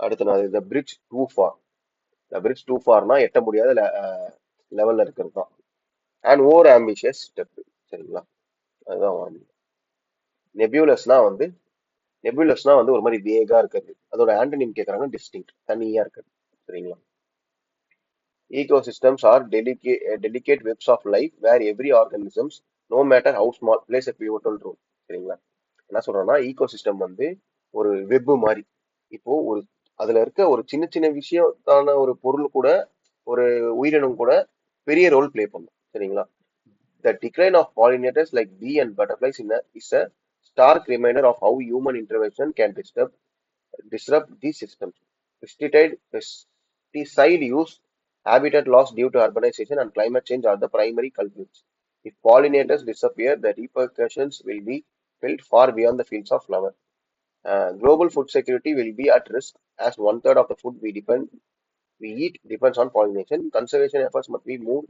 [SPEAKER 1] அடுத்து நான் the bridge too far. The bridge too ஃபார்னா எட்ட முடியாத லெவல்ல இருக்கிறது தான். And over ambitious step. சரிங்களா? அதுதான் நெபியூலஸ்னா வந்து நெபுலஸ்னா வந்து ஒரு மாதிரி வேகா இருக்கிறது. அதோட ஆண்டனிம் கேட்கறாங்க, டிஸ்டிங்க்ட், தனியா இருக்கிறது. சரிங்களா? Ecosystems are delicate webs of life where every organisms, no matter how small, plays a pivotal role. சரிங்களா? என்ன சொல்றேன்னா, ஈகோசிஸ்டம் வந்து ஒரு வெப் மாதிரி. இப்போ அதுல இருக்க ஒரு சின்ன சின்ன விஷயத்தான ஒரு பொருள் கூட, ஒரு உயிரினம் கூட பெரிய ரோல் பிளே பண்ணும். சரிங்களா? The decline of pollinators like bee and butterflies is a stark reminder of how human intervention can disrupt these systems. Pesticide use, habitat loss due to urbanization, and climate change are the primary culprits. If pollinators disappear, the repercussions will be felt far beyond the fields of flower. Global food security will be at risk as one third of the food we eat depends on pollination. Conservation efforts must be move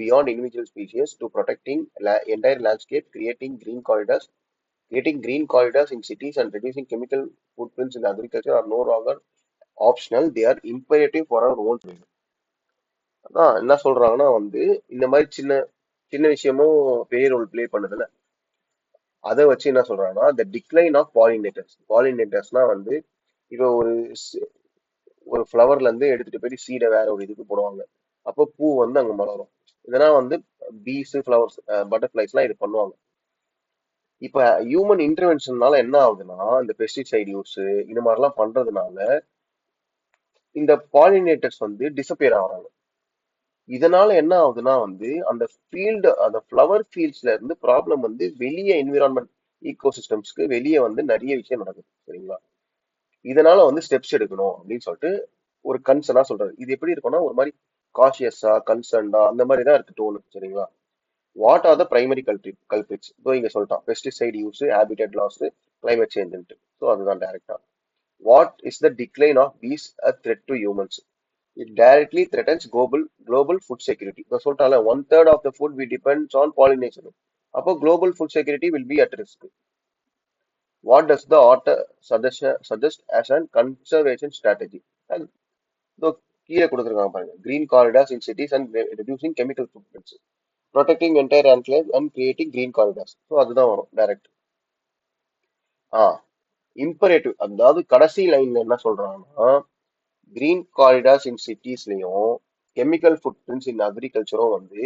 [SPEAKER 1] beyond individual species to protecting entire landscape, creating green corridors in cities and reducing chemical footprints in agriculture are no longer optional, they are imperative for our own survival. அதான் என்ன சொல்றாங்கன்னா வந்து, இந்த மாதிரி சின்ன சின்ன விஷயமும் பெரிய ரோல் ப்ளே பண்ணுதுல்ல, அதை வச்சு என்ன சொல்றாங்கன்னா, the decline of pollinators வந்து இப்போ ஒரு ஃப்ளவர்ல இருந்து எடுத்துட்டு போய் சீடை வேற ஒரு இதுக்கு போடுவாங்க. அப்போ பூ வந்து அங்க மலரும். இதெல்லாம் வந்து பீஸ், ஃப்ளவர்ஸ், பட்டர்ஃபிளைஸ்லாம் இது பண்ணுவாங்க. இப்ப ஹியூமன் இன்டர்வென்ஷன்னால என்ன ஆகுதுன்னா, இந்த பெஸ்டிசைட் யூஸ் இந்த மாதிரிலாம் பண்றதுனால இந்த பாலினேட்டர்ஸ் வந்து டிசப்பியர் ஆகுறாங்க. இதனால என்ன ஆகுதுன்னா வந்து அந்த ஃப்ளவர் ஃபீல்ட்ஸ்ல இருந்து ப்ராப்ளம் வந்து வெளியே என்விரான்மெண்ட் ஈகோசிஸ்டம்ஸ்க்கு வெளியே வந்து நிறைய விஷயம் நடக்குது. சரிங்களா? இதனால வந்து ஸ்டெப்ஸ் எடுக்கணும் அப்படின்னு சொல்லிட்டு ஒரு கன்சர்னா சொல்றாரு. இது எப்படி இருக்கும்னா, ஒரு மாதிரி காஷியஸா, கன்சர்ன்டா அந்த மாதிரி தான் இருக்கு டோனு. சரிங்களா? What are the primary culprits? இதோ இங்க சொல்லிட்டான், pesticide use, habitat loss, climate change. So அதுதான் டைரக்டா. What is the decline of bees a threat to humans? It directly threatens global food security. இப்போ சொல்லிட்டால, one third of the food we depends on pollination. அப்போ global food security will be at risk. What does the author suggest as a conservation strategy? And இதோ கீழே கொடுத்துருக்காங்க பாருங்க, green corridors in cities and reducing chemical footprints, protecting entire enclave and creating green corridors. So அதுதான் வரும் direct. ஆ imperative, அதாவது கடைசி லைன்ல என்ன சொல்றாங்கன்னா, கிரீன் காரிடார்ஸ் இன் சிட்டிஸ்லயும் கெமிக்கல் ஃபுட் பிரிண்ட்ஸ் இன் அக்ரிகல்ச்சரும் வந்து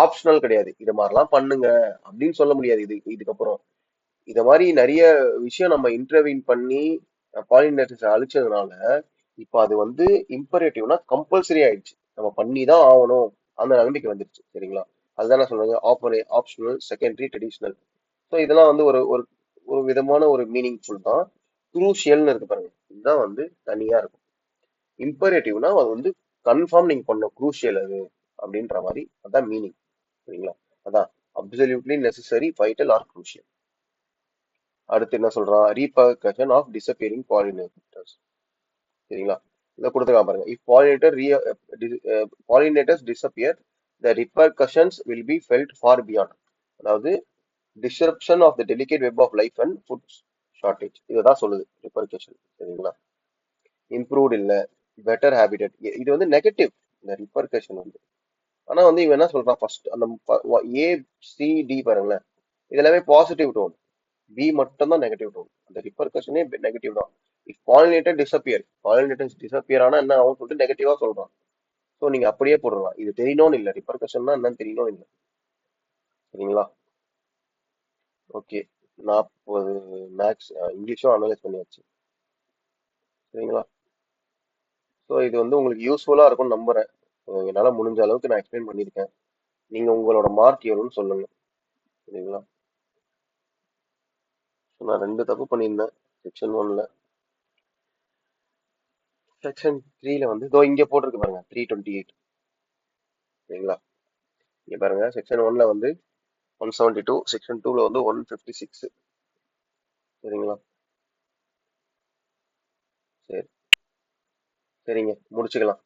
[SPEAKER 1] ஆப்ஷனல் கிடையாது. இது மாதிரிலாம் பண்ணுங்க அப்படின்னு சொல்ல முடியாது. இதுக்கப்புறம் இத மாதிரி நிறைய விஷயம் நம்ம இன்டர்வீன் பண்ணி பாலினேட்டர்ஸ் அழிச்சதுனால இப்ப அது வந்து இம்பரேட்டிவ்னா கம்பல்சரி ஆயிடுச்சு, நம்ம பண்ணி தான் ஆகணும், அந்த நிலைமைக்கு வந்துருச்சு. சரிங்களா? அதுதான் நான் சொல்றேன், ஆப்ஷனல், செகண்டரி, ட்ரெடிஷ்னல். ஸோ இதெல்லாம் வந்து ஒரு ஒரு ஒரு விதமான ஒரு மீனிங்ஃபுல் தான். குரூஷியல்னு இருக்கு பாருங்க, இதுதான் வந்து தனியா இருக்கும். இம்பரேட்டிவ்னா அது வந்து கன்ஃபார்ம் நீங்க பண்ணணும், குரூஷியல் அது அப்படின்ற மாதிரி, அதான் மீனிங். சரிங்களா? அதான் absolutely necessary, vital or crucial. அடுத்து என்ன சொல்றான், ரீபர்கஷன் ஆஃப் டிசப்பியரிங் பாலினேட்டர்ஸ். சரிங்களா? இதை கொடுத்துருக்கான் பாருங்க, if pollinators disappear the repercussions will be felt far beyond. அதாவது disruption of the delicate web of life and food shortage இதுதான் சொல்லுது ரிப்பர்கஷன். சரிங்களா? இம்ப்ரூவ்ட் இல்ல, பெட்டர் ஹேபிடட், இது வந்து நெகட்டிவ் இந்த ரிப்பர்கஷன் வந்து. ஆனா வந்து இவன் என்ன சொல்றான், ஃபர்ஸ்ட் அந்த ஏ சி டி பாருங்களேன், இது எல்லாமே பாசிட்டிவ் டோன், பி மட்டும் தான் நெகட்டிவ் டோன். அந்த ரிப்பர்கஷனே நெகட்டிவ் தான். If pollinator disappear, pollinator disappear ஆனா என்ன ஆகும் சொல்லிட்டு நெகட்டிவா சொல்றான். ஸோ நீங்க அப்படியே போடலாம், இது தெரியணும்னு இல்லை, ரிப்பர்கஷன்னா என்னன்னு தெரியணும் இல்லை. சரிங்களா? ஓகே. 40 மேக்ஸ் இங்கிலீஷும் அனலைஸ் பண்ணியாச்சு. சரிங்களா? ஸோ இது வந்து உங்களுக்கு யூஸ்ஃபுல்லா இருக்கும்னு நம்புறேன். என்னால முடிஞ்ச அளவுக்கு நான் எக்ஸ்பிளைன் பண்ணியிருக்கேன். நீங்க உங்களோட மார்க் எவ்வளோன்னு சொல்லுங்க. சரிங்களா? So, நான் 2 தப்பு பண்ணியிருந்தேன் செக்ஷன் 1ல. செக்ஷன் 3ல வந்து இதோ இங்க போட்டிருக்கு பாருங்க 328. சரிங்களா? இங்க பாருங்க செக்ஷன் 1ல வந்து 172, செக்ஷன் 2ல வந்து 156. சரிங்களா? சரி, சரிங்க, முடிச்சுக்கலாம்.